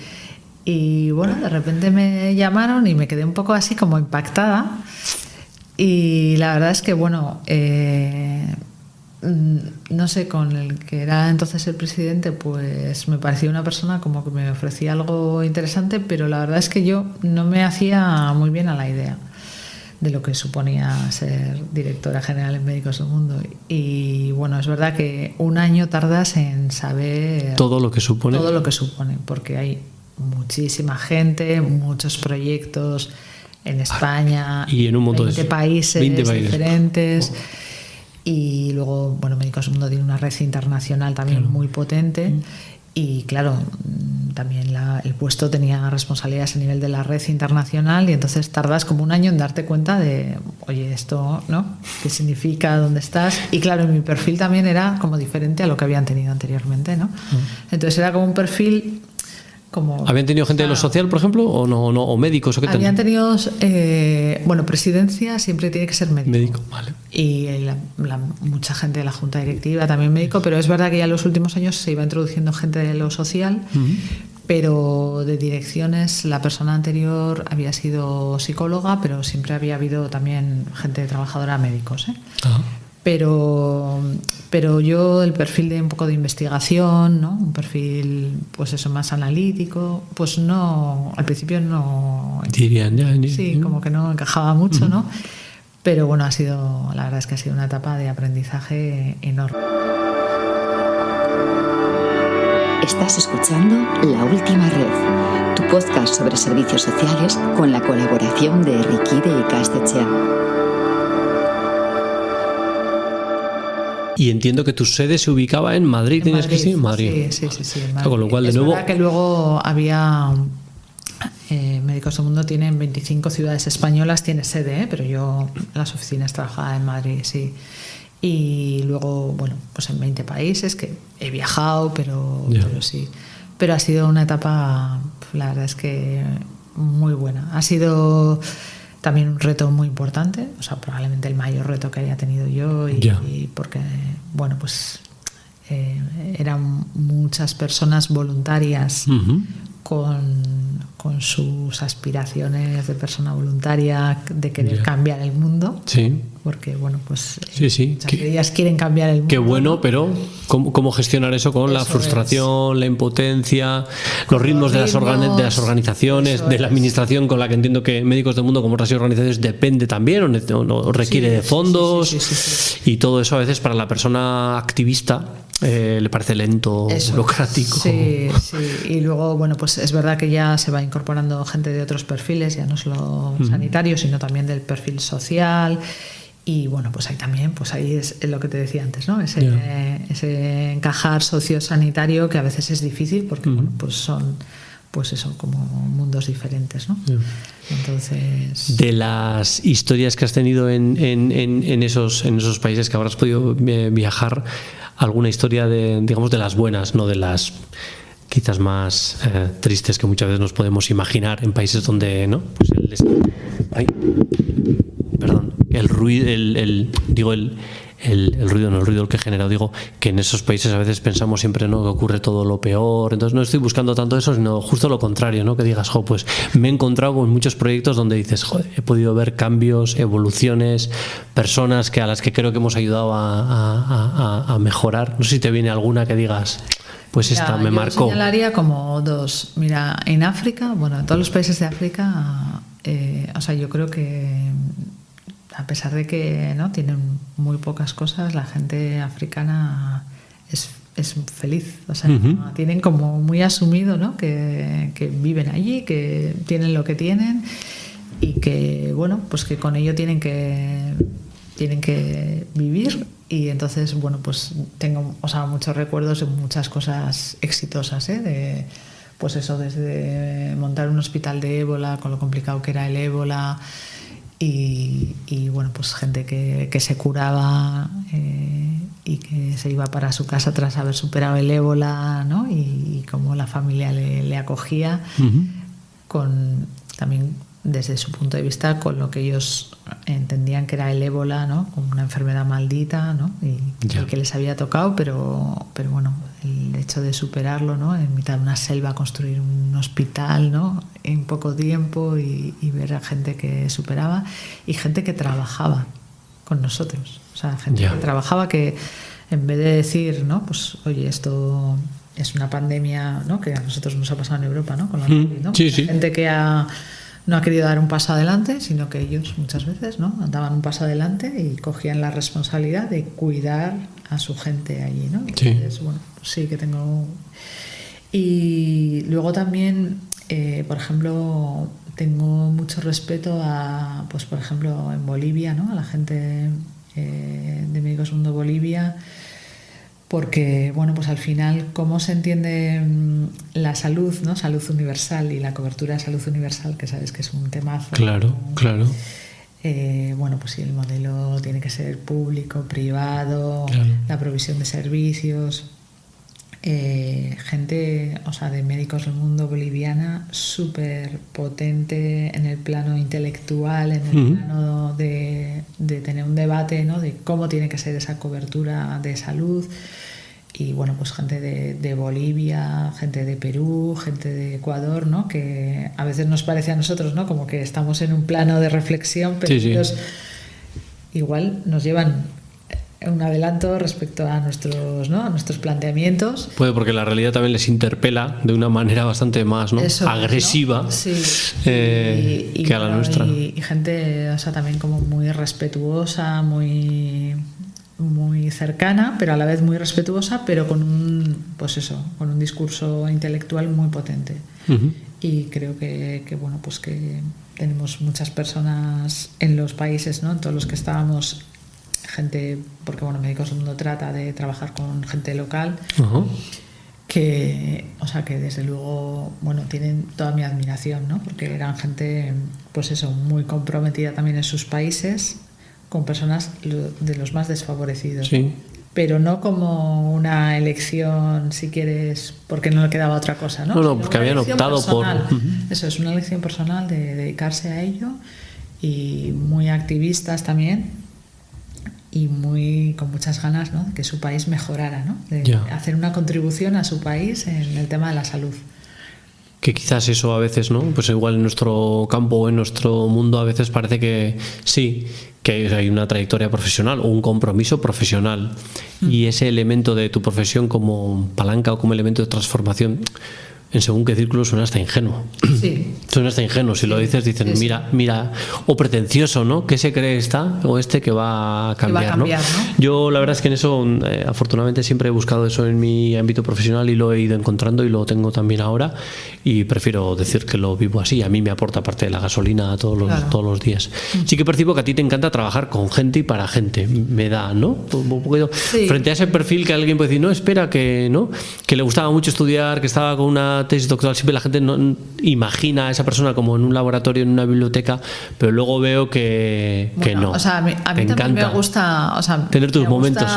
Y bueno, de repente me llamaron y me quedé un poco así como impactada. Y la verdad es que, bueno, no sé, con el que era entonces el presidente, pues me parecía una persona como que me ofrecía algo interesante, pero la verdad es que yo no me hacía muy bien a la idea de lo que suponía ser directora general en Médicos del Mundo. Y bueno, es verdad que un año tardas en saber todo lo que supone, porque hay muchísima gente, muchos proyectos en España, y en un montón 20 países diferentes. Y luego, bueno, Médicos del Mundo tiene una red internacional también muy potente. Y claro, también el puesto tenía responsabilidades a nivel de la red internacional, y entonces tardas como un año en darte cuenta de, oye, esto, ¿no? ¿Qué significa? ¿Dónde estás? Y claro, mi perfil también era como diferente a lo que habían tenido anteriormente, ¿no? Entonces era como un perfil como... ¿Habían tenido gente de lo social, por ejemplo, o no, o médicos? ¿O qué habían tenido, presidencia siempre tiene que ser médico. Médico, vale. Y mucha gente de la junta directiva también médico, pero es verdad que ya en los últimos años se iba introduciendo gente de lo social, pero de direcciones la persona anterior había sido psicóloga, pero siempre había habido también gente trabajadora médicos, ¿eh? pero yo el perfil de un poco de investigación, ¿no? Un perfil, pues eso, más analítico, pues no, al principio no... Dirían, ya. Sí, como que no encajaba mucho, ¿no? Pero bueno, la verdad es que ha sido una etapa de aprendizaje enorme. Estás escuchando La Última Red, tu podcast sobre servicios sociales con la colaboración de Erriquide y Castechea. Y entiendo que tu sede se ubicaba en Madrid, ¿tenías que decir? En Madrid. Sí, en Madrid. Con lo cual, de es nuevo... verdad que luego había... Médicos del Mundo tienen 25 ciudades españolas, tiene sede, pero yo las oficinas trabajaba en Madrid, sí. Y luego, bueno, pues en 20 países que he viajado, pero sí. Pero ha sido una etapa, la verdad es que muy buena. Ha sido también un reto muy importante, o sea, probablemente el mayor reto que haya tenido yo y porque, bueno, pues eran muchas personas voluntarias con sus aspiraciones de persona voluntaria de querer cambiar el mundo. Sí. Porque, bueno, pues muchas de ellas quieren cambiar el mundo. Qué bueno, ¿no? Pero ¿cómo gestionar eso con la frustración, la impotencia, los ritmos de las organizaciones, de la administración con la que entiendo que Médicos del Mundo, como otras organizaciones, depende también o requiere de fondos y todo eso a veces para la persona activista le parece lento, burocrático. Sí. Y luego, bueno, pues es verdad que ya se va incorporando gente de otros perfiles, ya no solo sanitarios, sino también del perfil social. Y bueno, pues ahí también, pues ahí es lo que te decía antes, ¿no? Ese encajar sociosanitario que a veces es difícil porque bueno, pues son, pues eso, como mundos diferentes, ¿no? Entonces... De las historias que has tenido en esos países que habrás podido viajar, alguna historia digamos, de las buenas, no de las quizás más tristes que muchas veces nos podemos imaginar en países donde, ¿no? Pues el ruido, el ruido, no el ruido el que he generado, digo que en esos países a veces pensamos siempre, ¿no?, que ocurre todo lo peor, entonces no estoy buscando tanto eso, sino justo lo contrario, ¿no?, que digas, pues me he encontrado con muchos proyectos donde dices, he podido ver cambios, evoluciones, personas a las que creo que hemos ayudado a mejorar. No sé si te viene alguna que digas, pues esta me marcó. Yo señalaría como dos. Mira, en África, bueno, en todos los países de África, o sea, yo creo que a pesar de que no tienen muy pocas cosas, la gente africana es feliz, o sea, tienen como muy asumido, ¿no?, que viven allí, que tienen lo que tienen y que, bueno, pues que con ello tienen que vivir. Y entonces, bueno, pues tengo, o sea, muchos recuerdos de muchas cosas exitosas, de, pues eso, desde montar un hospital de ébola, con lo complicado que era el ébola, y bueno, pues gente que se curaba y que se iba para su casa tras haber superado el ébola, ¿no? Y cómo la familia le acogía, con también desde su punto de vista con lo que ellos entendían que era el ébola, ¿no?, como una enfermedad maldita, ¿no?, y que les había tocado, pero bueno, el hecho de superarlo, ¿no?, en mitad de una selva, construir un hospital, ¿no?, en poco tiempo y ver a gente que superaba y gente que trabajaba con nosotros, o sea, gente que trabajaba, que en vez de decir, ¿no?, pues oye, esto es una pandemia, ¿no?, que a nosotros nos ha pasado en Europa, ¿no?, con la COVID, ¿no? Gente que no ha querido dar un paso adelante, sino que ellos muchas veces, ¿no?, daban un paso adelante y cogían la responsabilidad de cuidar a su gente allí, ¿no? Entonces, bueno, pues sí que tengo... Y luego también, por ejemplo, tengo mucho respeto a, pues por ejemplo, en Bolivia, ¿no?, a la gente de Médicos Mundo Bolivia, porque, bueno, pues al final, ¿cómo se entiende la salud, ¿no?, salud universal y la cobertura de salud universal, que sabes que es un temazo? Claro. Bueno, pues sí, el modelo tiene que ser público, privado, la provisión de servicios. Gente, o sea, de Médicos del Mundo boliviana, súper potente en el plano intelectual, en el plano de tener un debate, ¿no?, de cómo tiene que ser esa cobertura de salud. Y bueno, pues gente de Bolivia, gente de Perú, gente de Ecuador, ¿no?, que a veces nos parece a nosotros, ¿no?, como que estamos en un plano de reflexión, pero ellos igual nos llevan un adelanto respecto a nuestros, ¿no? a nuestros planteamientos. Puede, porque la realidad también les interpela de una manera bastante más, ¿no? Eso, agresiva, ¿no? Sí. que a la nuestra. Y gente, o sea, también como muy respetuosa, muy cercana, pero a la vez muy respetuosa, pero con con un discurso intelectual muy potente. Uh-huh. Y creo que bueno, pues que tenemos muchas personas en los países, ¿no? En todos los que estábamos, gente, porque bueno, Médicos del Mundo trata de trabajar con gente local, Uh-huh. que desde luego, bueno, tienen toda mi admiración, ¿no? Porque eran gente, pues eso, muy comprometida también en sus países, con personas de los más desfavorecidos. Sí. Pero no como una elección, si quieres, porque no le quedaba otra cosa, ¿no? No, porque habían optado personal. por... Eso es una elección personal de dedicarse a ello, y muy activistas también, y con muchas ganas, ¿no? De que su país mejorara, ¿no? De hacer una contribución a su país en el tema de la salud. Que quizás eso a veces, ¿no? Pues igual en nuestro campo o en nuestro mundo a veces parece que sí, que hay una trayectoria profesional o un compromiso profesional, y ese elemento de tu profesión como palanca o como elemento de transformación, en según qué círculo suena hasta ingenuo. Sí. Suena hasta ingenuo. Si lo dices, dicen, sí. mira, o pretencioso, ¿no? ¿Qué se cree que va a cambiar, ¿no? Yo la verdad es que en eso, afortunadamente, siempre he buscado eso en mi ámbito profesional y lo he ido encontrando y lo tengo también ahora, y prefiero decir que lo vivo así. A mí me aporta parte de la gasolina todos los días. Sí que percibo que a ti te encanta trabajar con gente y para gente. Me da, ¿no? Un poquito, sí. Frente a ese perfil que alguien puede decir, no, espera, que le gustaba mucho estudiar, que estaba con una tesis doctoral, siempre la gente no imagina a esa persona como en un laboratorio, en una biblioteca, pero luego veo que no. O sea, a mí también me gusta, o sea, tener tus momentos.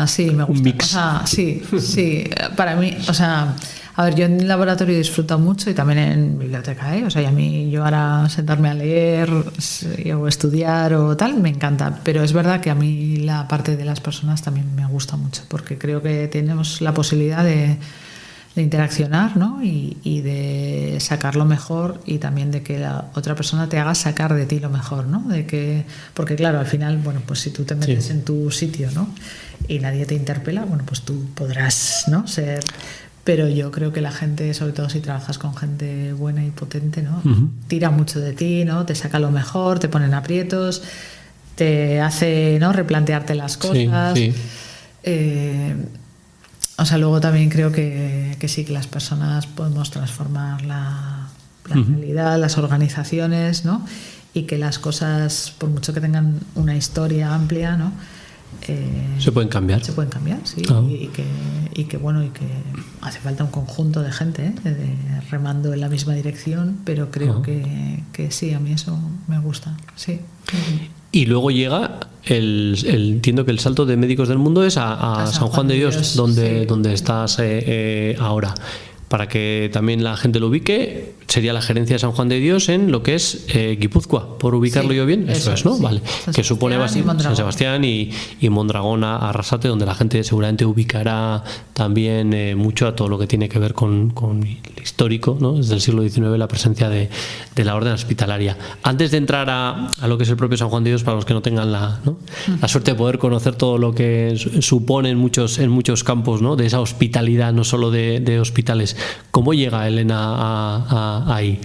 Sí, me gusta. Un mix. O sea, sí. Para mí, o sea, a ver, yo en el laboratorio disfruto mucho, y también en biblioteca, ¿eh? O sea, y a mí, yo ahora sentarme a leer o estudiar o tal, me encanta. Pero es verdad que a mí la parte de las personas también me gusta mucho, porque creo que tenemos la posibilidad de interaccionar, ¿no? Y de sacar lo mejor, y también de que la otra persona te haga sacar de ti lo mejor, ¿no? Porque claro, al final, bueno, pues si tú te metes en tu sitio, ¿no? Y nadie te interpela, bueno, pues tú podrás, ¿no? ser... Pero yo creo que la gente, sobre todo si trabajas con gente buena y potente, ¿no? Uh-huh. Tira mucho de ti, ¿no? Te saca lo mejor, te pone en aprietos, te hace, ¿no? replantearte las cosas. Sí. O sea, luego también creo que sí, que las personas podemos transformar la realidad, las organizaciones, ¿no? Y que las cosas, por mucho que tengan una historia amplia, ¿no? Se pueden cambiar. Se pueden cambiar, sí. Y que bueno, y que hace falta un conjunto de gente, remando en la misma dirección, pero creo que sí, a mí eso me gusta, sí. Y luego llega entiendo que el salto de Médicos del Mundo es a San Juan de Dios, donde estás ahora. Para que también la gente lo ubique, sería la gerencia de San Juan de Dios en lo que es Guipúzcoa, por ubicarlo yo bien. Eso es, ¿no? Sí. Vale. Que supone San Sebastián y Mondragón, a Arrasate, donde la gente seguramente ubicará también mucho a todo lo que tiene que ver con el histórico, ¿no? Desde el siglo XIX, la presencia de la orden hospitalaria. Antes de entrar a lo que es el propio San Juan de Dios, para los que no tengan la suerte de poder conocer todo lo que supone en muchos campos, ¿no? De esa hospitalidad, no solo de hospitales. ¿Cómo llega Elena ahí?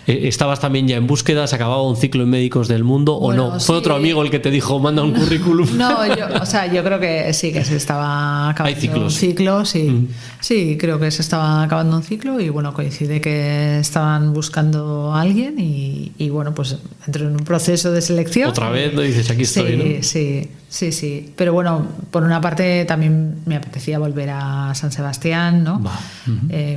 ¿Estabas también ya en búsqueda? ¿Se acababa un ciclo en Médicos del Mundo o no? ¿Fue otro amigo el que te dijo, manda un currículum? No, yo creo que sí, que se estaba acabando un ciclo. Sí. Sí, creo que se estaba acabando un ciclo, y bueno, coincide que estaban buscando a alguien, y bueno, pues entré en un proceso de selección. Otra vez, ¿no? Dices, aquí estoy, ¿no? Sí. Pero bueno, por una parte también me apetecía volver a San Sebastián, ¿no?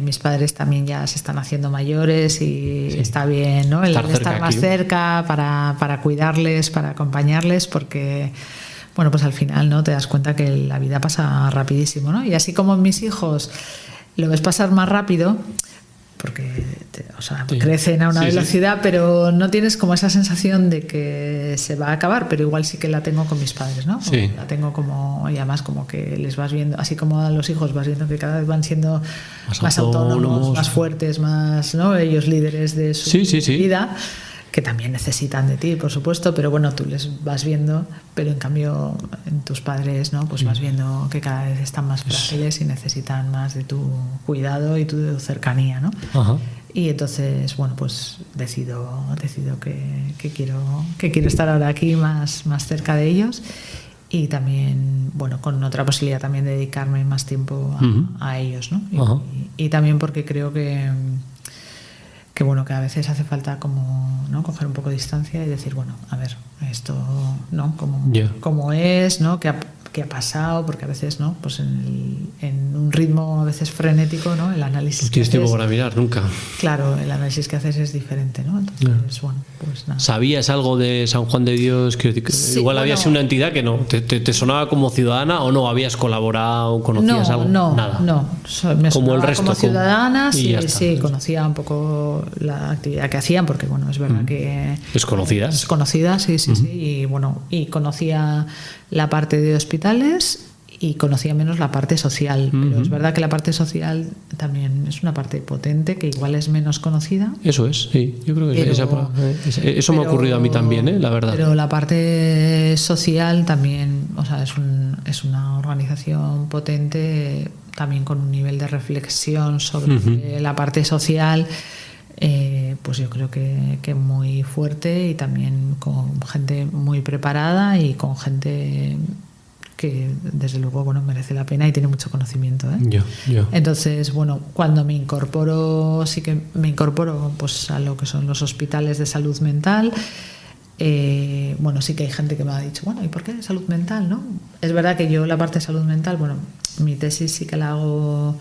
Mis padres también ya se están haciendo mayores, y está bien, ¿no? El estar más cerca para cuidarles, para acompañarles, porque bueno, pues al final, ¿no? Te das cuenta que la vida pasa rapidísimo, ¿no? Y así como mis hijos lo ves pasar más rápido, porque crecen a una velocidad, pero no tienes como esa sensación de que se va a acabar, pero igual sí que la tengo con mis padres, ¿no? Sí. La tengo como, y además como que les vas viendo, así como a los hijos vas viendo que cada vez van siendo más autónomos, más fuertes, más, ¿no? Ellos líderes de su vida, que también necesitan de ti, por supuesto, pero bueno, tú les vas viendo, pero en cambio en tus padres, ¿no? Pues vas viendo que cada vez están más frágiles y necesitan más de tu cuidado y tu cercanía, ¿no? Ajá. Y entonces, bueno, pues decido que quiero estar ahora aquí más cerca de ellos, y también, bueno, con otra posibilidad también de dedicarme más tiempo a ellos, ¿no? Y también porque creo que bueno, que a veces hace falta como, ¿no?, coger un poco de distancia y decir, bueno, a ver, esto, ¿no?, como es, ¿no?, qué ha pasado, porque a veces, ¿no?, pues en un ritmo a veces frenético, ¿no?, el análisis. No tienes tiempo para mirar nunca. Claro, el análisis que haces es diferente, ¿no? Entonces, bueno, pues nada. ¿Sabías algo de San Juan de Dios? Sí, igual había sido una entidad que no te sonaba como ciudadana, o no habías colaborado, conocías algo. Nada. No, me como el resto, como ciudadana, sí, conocía un poco la actividad que hacían, porque bueno, es verdad que es conocida, sí, y bueno, y conocía la parte de hospitales y conocía menos la parte social, pero es verdad que la parte social también es una parte potente, que igual es menos conocida. Eso es, sí, yo creo que eso me ha ocurrido a mí también, la verdad. Pero la parte social también, o sea, es una organización potente, también con un nivel de reflexión sobre la parte social, pues yo creo que muy fuerte, y también con gente muy preparada y con gente que desde luego, bueno, merece la pena y tiene mucho conocimiento, ¿eh? Entonces, bueno, cuando me incorporo pues a lo que son los hospitales de salud mental. Bueno, sí que hay gente que me ha dicho, bueno, ¿y por qué salud mental, no? Es verdad que yo la parte de salud mental, bueno, mi tesis sí que la hago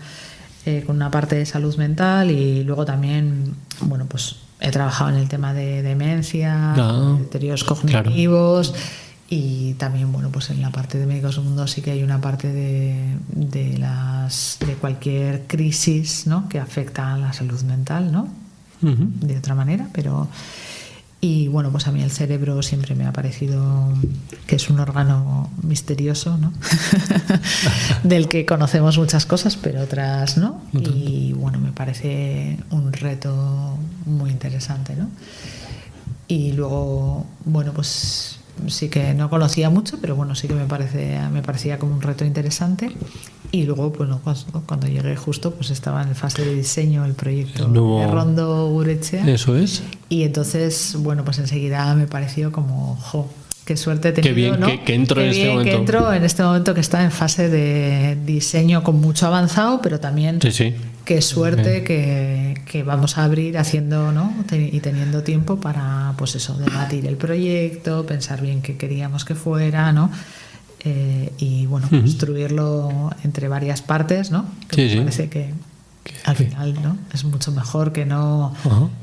con una parte de salud mental, y luego también, bueno, pues he trabajado en el tema de demencia, deterioros cognitivos, y también, bueno, pues en la parte de Médicos del Mundo sí que hay una parte de cualquier crisis, ¿no?, que afecta a la salud mental, ¿no? De otra manera, pero... Y bueno, pues a mí el cerebro siempre me ha parecido que es un órgano misterioso, ¿no? Del que conocemos muchas cosas, pero otras no. Y bueno, me parece un reto muy interesante, ¿no? Y luego, bueno, pues sí que no conocía mucho, pero bueno, sí que me parecía como un reto interesante. Y luego, bueno, cuando llegué justo, pues estaba en fase de diseño el proyecto de Errondo Gurechea. Eso es. Y entonces, bueno, pues enseguida me pareció como, qué suerte he tenido, qué bien, ¿no? que entro en este momento. Que entro en este momento, que está en fase de diseño con mucho avanzado, pero también qué suerte que vamos a abrir haciendo, ¿no? Y teniendo tiempo para, pues eso, debatir el proyecto, pensar bien qué queríamos que fuera, ¿no? Y bueno, construirlo entre varias partes, ¿no? Que me parece que al final, ¿no?, es mucho mejor que no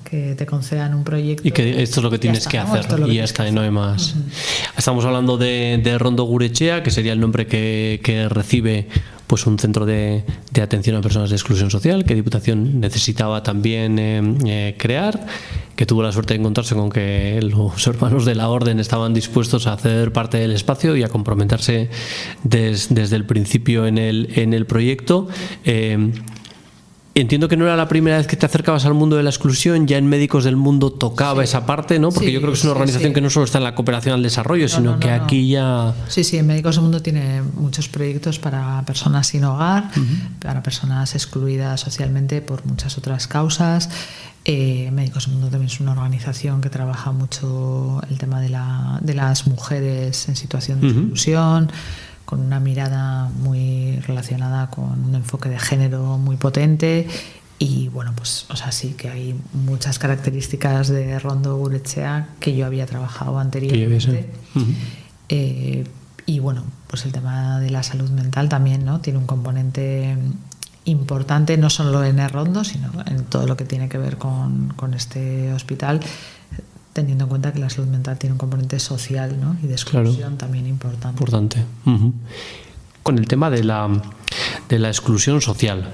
que te concedan un proyecto y que esto es lo que tienes que hacer, y ya está, y no hay más. Estamos hablando de Errondo Gurechea, que sería el nombre que recibe pues un centro de atención a personas de exclusión social, que Diputación necesitaba también crear, que tuvo la suerte de encontrarse con que los hermanos de la Orden estaban dispuestos a hacer parte del espacio y a comprometerse desde el principio en el proyecto. Entiendo que no era la primera vez que te acercabas al mundo de la exclusión, ya en Médicos del Mundo tocaba esa parte, ¿no? Porque yo creo que es una organización que no solo está en la cooperación al desarrollo, sino que aquí ya... Sí, en Médicos del Mundo tiene muchos proyectos para personas sin hogar, para personas excluidas socialmente por muchas otras causas. Médicos del Mundo también es una organización que trabaja mucho el tema de las mujeres en situación de exclusión, con una mirada muy relacionada con un enfoque de género muy potente. Y bueno, pues, o sea, sí que hay muchas características de Errondo Gurechea que yo había trabajado anteriormente. Y bueno, pues el tema de la salud mental también, ¿no?, tiene un componente importante, no solo en Errondo, sino en todo lo que tiene que ver con este hospital, teniendo en cuenta que la salud mental tiene un componente social, ¿no?, y de exclusión también importante. Con el tema de la exclusión social,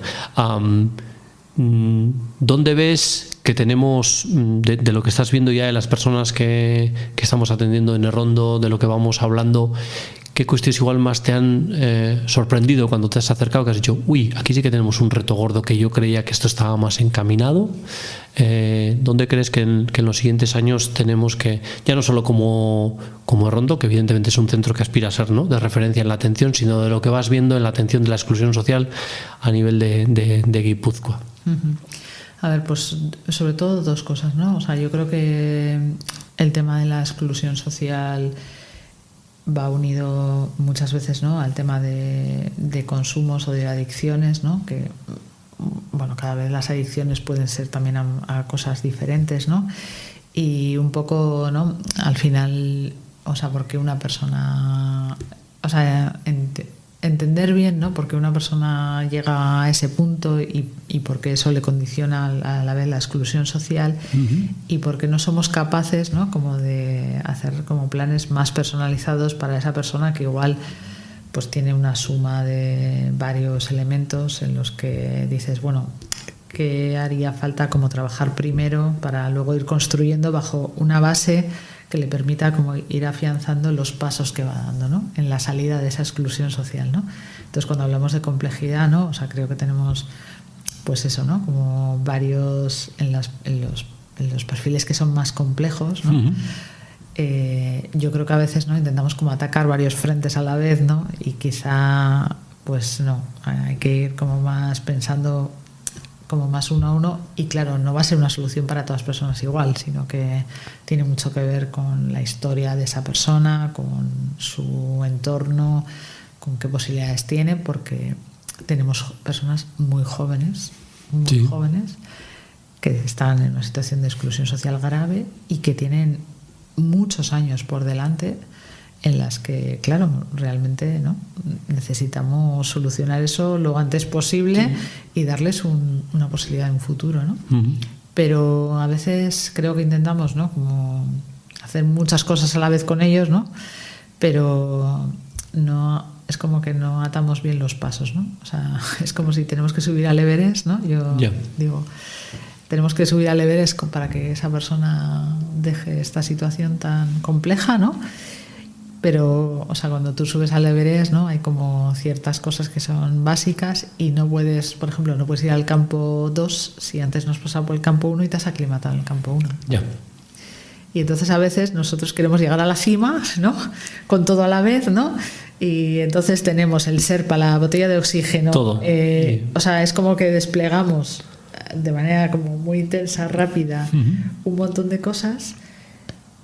¿dónde ves que tenemos, de lo que estás viendo ya de las personas que estamos atendiendo en Errondo, de lo que vamos hablando, qué cuestiones igual más te han sorprendido cuando te has acercado, que has dicho, uy, aquí sí que tenemos un reto gordo, que yo creía que esto estaba más encaminado? ¿Dónde crees que en los siguientes años tenemos que, ya no solo como Errondo, que evidentemente es un centro que aspira a ser, ¿no?, de referencia en la atención, sino de lo que vas viendo en la atención de la exclusión social a nivel de Guipúzcoa? A ver, pues sobre todo dos cosas, ¿no? O sea, yo creo que el tema de la exclusión social va unido muchas veces, ¿no?, al tema de consumos o de adicciones, ¿no? Que, bueno, cada vez las adicciones pueden ser también a cosas diferentes, ¿no? Y un poco, ¿no?, al final, o sea, porque una persona, o sea, entender bien, ¿no?, por qué una persona llega a ese punto y por qué eso le condiciona a la vez la exclusión social, y por qué no somos capaces, ¿no?, como de hacer como planes más personalizados para esa persona que igual pues tiene una suma de varios elementos en los que dices, bueno, ¿qué haría falta como trabajar primero para luego ir construyendo bajo una base que le permita como ir afianzando los pasos que va dando, ¿no?, en la salida de esa exclusión social, ¿no? Entonces, cuando hablamos de complejidad, ¿no?, o sea, creo que tenemos pues eso, ¿no?, como varios en los perfiles que son más complejos, ¿no? Yo creo que a veces, ¿no?, intentamos como atacar varios frentes a la vez, ¿no?, y quizá pues no, hay que ir como más pensando como más uno a uno, y claro, no va a ser una solución para todas las personas igual, sino que tiene mucho que ver con la historia de esa persona, con su entorno, con qué posibilidades tiene, porque tenemos personas muy jóvenes, que están en una situación de exclusión social grave y que tienen muchos años por delante en las que, claro, realmente, ¿no?, necesitamos solucionar eso lo antes posible y darles una posibilidad de un futuro, ¿no? Pero a veces creo que intentamos, ¿no?, como hacer muchas cosas a la vez con ellos, ¿no?, pero no, es como que no atamos bien los pasos, ¿no? O sea, es como si tenemos que subir al Everest, ¿no? Yo digo, tenemos que subir al Everest para que esa persona deje esta situación tan compleja, ¿no? Pero, o sea, cuando tú subes al Everest, ¿no?, hay como ciertas cosas que son básicas y no puedes, por ejemplo, no puedes ir al campo 2 si antes no has pasado por el campo 1 y te has aclimatado en el campo 1. Y entonces a veces nosotros queremos llegar a la cima, ¿no?, con todo a la vez, ¿no? Y entonces tenemos el Sherpa, la botella de oxígeno, todo. O sea, es como que desplegamos de manera como muy intensa, rápida, un montón de cosas,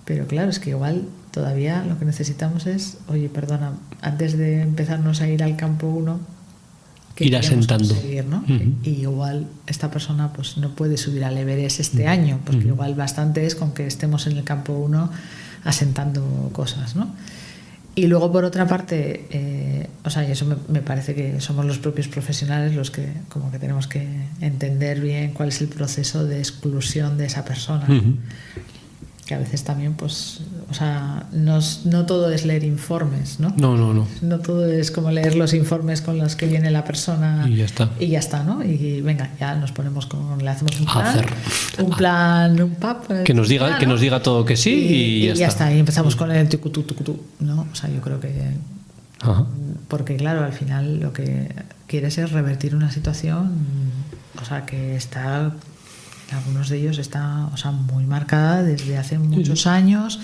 pero claro, es que igual todavía lo que necesitamos es, oye, perdona, antes de empezarnos a ir al campo 1, ir asentando, ¿no? Y igual esta persona pues no puede subir al Everest este año, porque igual bastante es con que estemos en el campo 1 asentando cosas, ¿no? Y luego, por otra parte, o sea, y eso me parece que somos los propios profesionales los que como que tenemos que entender bien cuál es el proceso de exclusión de esa persona. Que a veces también, pues, o sea, no todo es leer informes, ¿no? No. No todo es como leer los informes con los que viene la persona y ya está, ¿no? Y venga, ya nos ponemos le hacemos un plan, un PAP. Que nos diga todo que sí y ya está. Y empezamos con el tucutú, ¿no? O sea, yo creo que... Porque, claro, al final lo que quieres es revertir una situación, o sea, que está... Algunos de ellos está, o sea, muy marcada desde hace muchos años,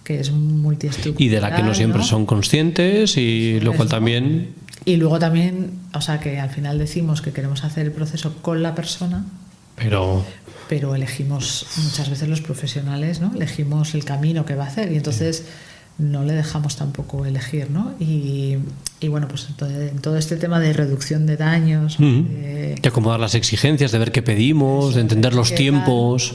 que es multiestructural. Y de la que no siempre son conscientes, y lo cual también... Y luego también, o sea, que al final decimos que queremos hacer el proceso con la persona, pero elegimos muchas veces los profesionales, ¿no? Elegimos el camino que va a hacer y entonces no le dejamos tampoco elegir, ¿no? Y bueno, pues en todo este tema de reducción de daños, de acomodar las exigencias, de ver qué pedimos, de entender los tiempos.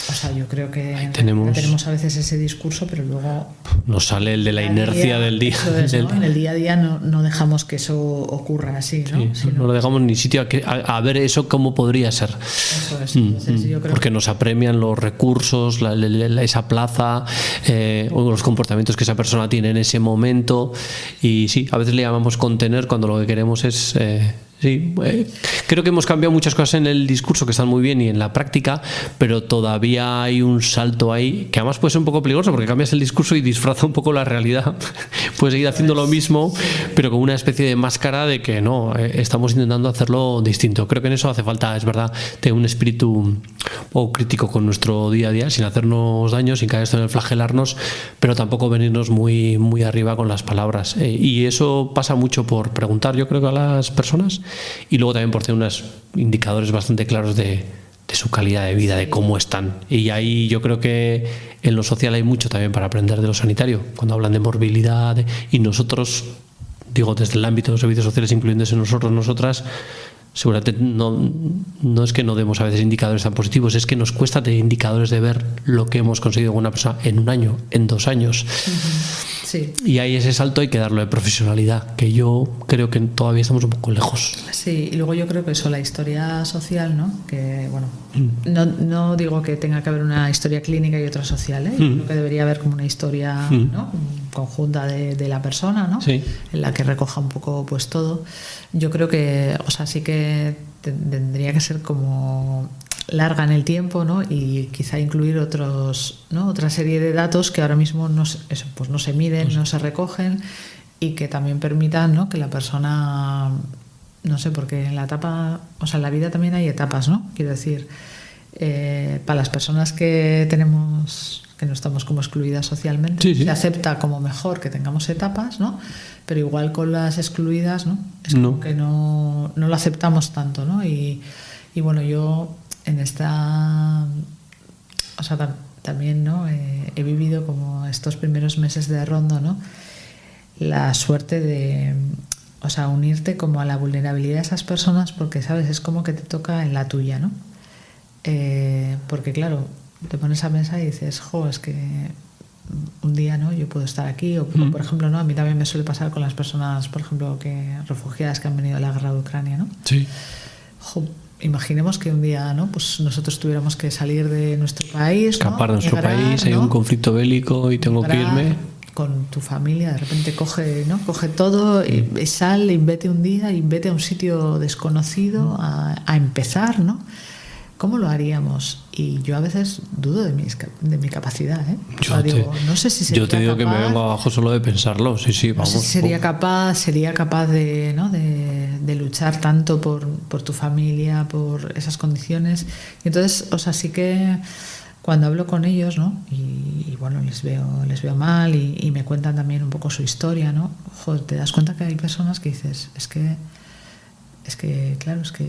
O sea, yo creo que tenemos a veces ese discurso, pero luego nos sale el de la inercia del día. ¿no? En el día a día no dejamos que eso ocurra así, ¿no? No lo dejamos ni sitio a ver eso cómo podría ser. Eso es. Entonces, yo creo porque nos apremian los recursos, esa plaza, o los comportamientos que esa persona tiene en ese momento. Y sí, a veces le llamamos contener cuando lo que queremos es Sí, creo que hemos cambiado muchas cosas en el discurso que están muy bien y en la práctica, pero todavía hay un salto ahí que además puede ser un poco peligroso porque cambias el discurso y disfraza un poco la realidad. Puedes seguir haciendo lo mismo, pero con una especie de máscara de que no, estamos intentando hacerlo distinto. Creo que en eso hace falta, es verdad, tener un espíritu o crítico con nuestro día a día, sin hacernos daño, sin caer esto en el flagelarnos, pero tampoco venirnos muy, muy arriba con las palabras. Y eso pasa mucho por preguntar, yo creo que a las personas, y luego también por tener unos indicadores bastante claros de su calidad de vida, de cómo están. Y ahí yo creo que en lo social hay mucho también para aprender de lo sanitario, cuando hablan de morbilidad, y nosotros, digo, desde el ámbito de los servicios sociales, incluyéndose nosotros, nosotras, seguramente no es que no demos a veces indicadores tan positivos, es que nos cuesta tener indicadores de ver lo que hemos conseguido con una persona en 1 año, en 2 años. Sí. Y ahí ese salto hay que darlo de profesionalidad, que yo creo que todavía estamos un poco lejos. Sí, y luego yo creo que eso, la historia social, ¿no? Que bueno, no digo que tenga que haber una historia clínica y otra social, ¿eh? Creo que debería haber como una historia, ¿no? Conjunta de la persona, ¿no? Sí. En la que recoja un poco pues todo. Yo creo que, o sea, sí que tendría que ser como larga en el tiempo, ¿no? Y quizá incluir otros, ¿no? Otra serie de datos que ahora mismo no se miden, no se recogen, y que también permitan, ¿no? Que la persona, no sé, porque en la etapa, o sea, en la vida también hay etapas, ¿no? Quiero decir, para las personas que no estamos como excluidas socialmente, sí. se acepta como mejor que tengamos etapas, ¿no? Pero igual con las excluidas, ¿no? Es como que no lo aceptamos tanto, ¿no? Y bueno, yo en esta, o sea, también, ¿no? He vivido como estos primeros meses de Rondo, ¿no? La suerte de, o sea, unirte como a la vulnerabilidad de esas personas, porque, ¿sabes? Es como que te toca en la tuya, ¿no? Porque, claro, te pones a pensar y dices, es que un día, ¿no? Yo puedo estar aquí, o por ejemplo, ¿no? A mí también me suele pasar con las personas, por ejemplo, refugiadas que han venido de la guerra de Ucrania, ¿no? Sí. Imaginemos que un día, ¿no? Pues nosotros tuviéramos que salir de nuestro país, escapar, ¿no? de nuestro país, hay un conflicto bélico y tengo que irme. Con tu familia, de repente coge todo y sal y vete un día y vete a un sitio desconocido a empezar, ¿no? ¿Cómo lo haríamos? Y yo a veces dudo de mi capacidad, ¿eh? No sé si sería yo te digo capaz, que me vengo abajo solo de pensarlo, sí, vamos. No sé si sería capaz de, ¿no? de luchar tanto por tu familia, por esas condiciones. Y entonces, o sea, sí que cuando hablo con ellos, ¿no? Y bueno, les veo mal y me cuentan también un poco su historia, ¿no? Te das cuenta que hay personas que dices, es que claro, es que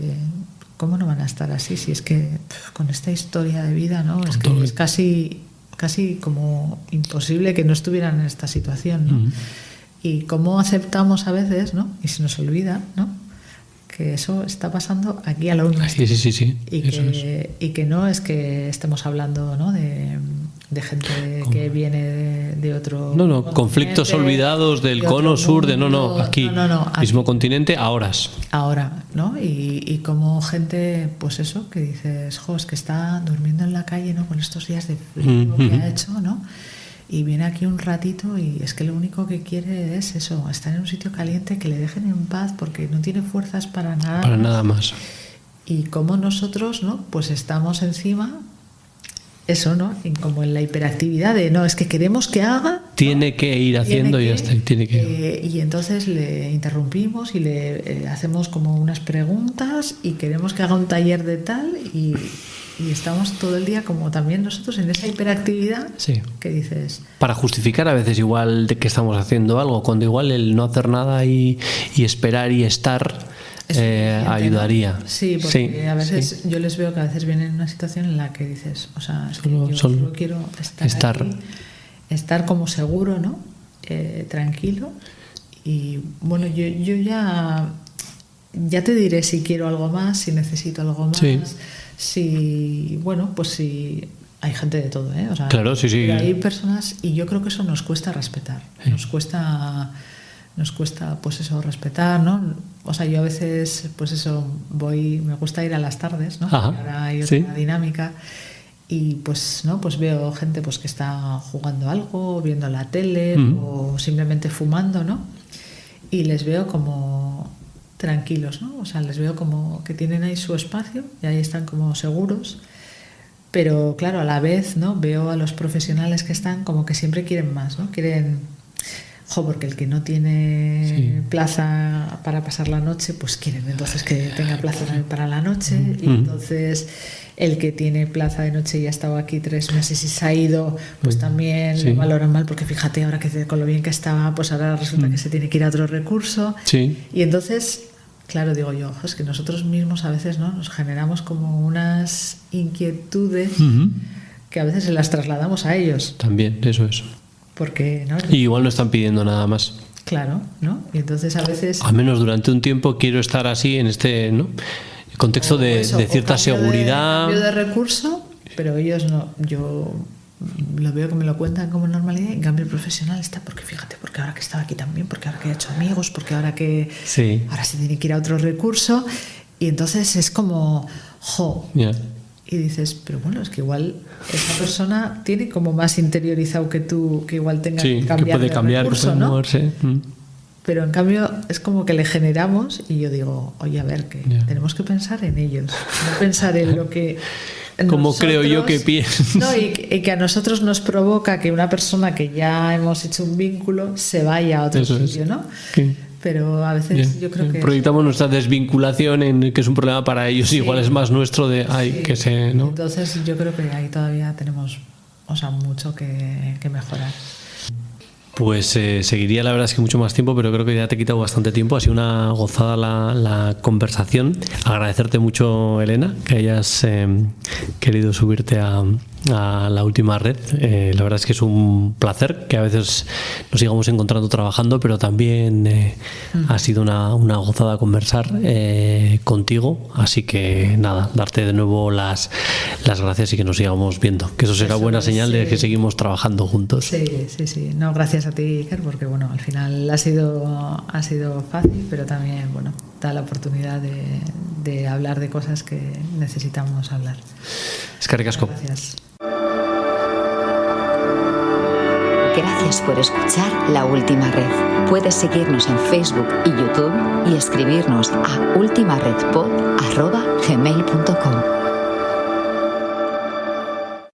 ¿cómo no van a estar así? Si es que con esta historia de vida, ¿no? Es que es casi como imposible que no estuvieran en esta situación, ¿no? Y cómo aceptamos a veces, ¿no? Y se nos olvida, ¿no? Que eso está pasando aquí a lo nuestro. Sí. Y que no es que estemos hablando, ¿no? de gente que viene de otro... No, conflictos olvidados del cono sur, aquí, mismo continente, a horas. Ahora, ¿no? Y como gente, pues eso, que dices, es que está durmiendo en la calle, ¿no? Con estos días de frío que ha hecho, ¿no? Y viene aquí un ratito y es que lo único que quiere es eso, estar en un sitio caliente, que le dejen en paz porque no tiene fuerzas para nada. Para nada más. Y como nosotros, ¿no? Pues estamos encima, eso, ¿no? Y como en la hiperactividad de, es que queremos que haga. Tiene que ir haciendo y ya está. Y entonces le interrumpimos y le hacemos como unas preguntas y queremos que haga un taller de tal y estamos todo el día como también nosotros en esa hiperactividad que dices... Para justificar a veces igual de que estamos haciendo algo, cuando igual el no hacer nada y esperar y estar ayudaría. ¿No? Sí, porque a veces yo les veo que a veces vienen en una situación en la que dices, o sea, es que yo solo quiero estar aquí, estar como seguro, ¿no? Tranquilo. Y bueno, yo ya te diré si quiero algo más, si necesito algo más. Si, bueno, pues si hay gente de todo, ¿eh? O sea, claro, sí. Hay personas, y yo creo que eso nos cuesta respetar. Nos cuesta, pues eso, respetar, ¿no? O sea, yo a veces, pues eso, me gusta ir a las tardes, ¿no? Ahora hay otra dinámica. Y pues, ¿no? Pues veo gente pues que está jugando algo, viendo la tele o simplemente fumando, ¿no? Y les veo como tranquilos, ¿no? O sea, les veo como que tienen ahí su espacio y ahí están como seguros. Pero claro, a la vez, ¿no? Veo a los profesionales que están como que siempre quieren más, ¿no? Quieren, porque el que no tiene plaza para pasar la noche, pues quieren entonces que tenga plaza para la noche. Y entonces el que tiene plaza de noche y ha estado aquí 3 meses y se ha ido, pues también lo valoran mal, porque fíjate, ahora que con lo bien que estaba, pues ahora resulta que se tiene que ir a otro recurso. Y entonces, claro, digo yo, es que nosotros mismos a veces, ¿no?, nos generamos como unas inquietudes que a veces se las trasladamos a ellos. También, eso es. Porque, ¿no? Y igual no están pidiendo nada más. Claro, ¿no? Y entonces a veces... Al menos durante un tiempo quiero estar así en este, ¿no?, contexto de cierta seguridad. Cambio de recurso, pero ellos no. Yo lo veo que me lo cuentan como normalidad. En cambio el profesional está, porque fíjate, porque ahora que estaba aquí también, porque ahora que he hecho amigos, porque ahora que ahora se tiene que ir a otro recurso, y entonces es como y dices, pero bueno, es que igual esa persona tiene como más interiorizado que tú, que igual tenga que cambiar, que puede cambiar, recurso, que puede ¿no? moverse. Pero en cambio es como que le generamos, y yo digo, oye, a ver, que tenemos que pensar en ellos, no pensar en lo que... Como creo yo que piensan. No, y que a nosotros nos provoca que una persona que ya hemos hecho un vínculo se vaya a otro sitio, ¿no? Pero a veces yo creo que... Proyectamos nuestra desvinculación en que es un problema para ellos, igual es más nuestro de... que se, ¿no? Entonces yo creo que ahí todavía tenemos, mucho que mejorar. Pues seguiría, la verdad es que mucho más tiempo, pero creo que ya te he quitado bastante tiempo. Ha sido una gozada la conversación. Agradecerte mucho, Elena, que hayas querido subirte a La Última Red. La verdad es que es un placer que a veces nos sigamos encontrando trabajando, pero también ha sido una gozada conversar contigo. Así que nada, darte de nuevo las gracias y que nos sigamos viendo. Que eso será buena señal de que seguimos trabajando juntos. Sí. No, gracias a ti, Iker, porque bueno, al final ha sido fácil, pero también, bueno, da la oportunidad de hablar de cosas que necesitamos hablar. Eskerrik asko. Gracias. Gracias por escuchar La Última Red. Puedes seguirnos en Facebook y YouTube y escribirnos a ultimaredpod@gmail.com.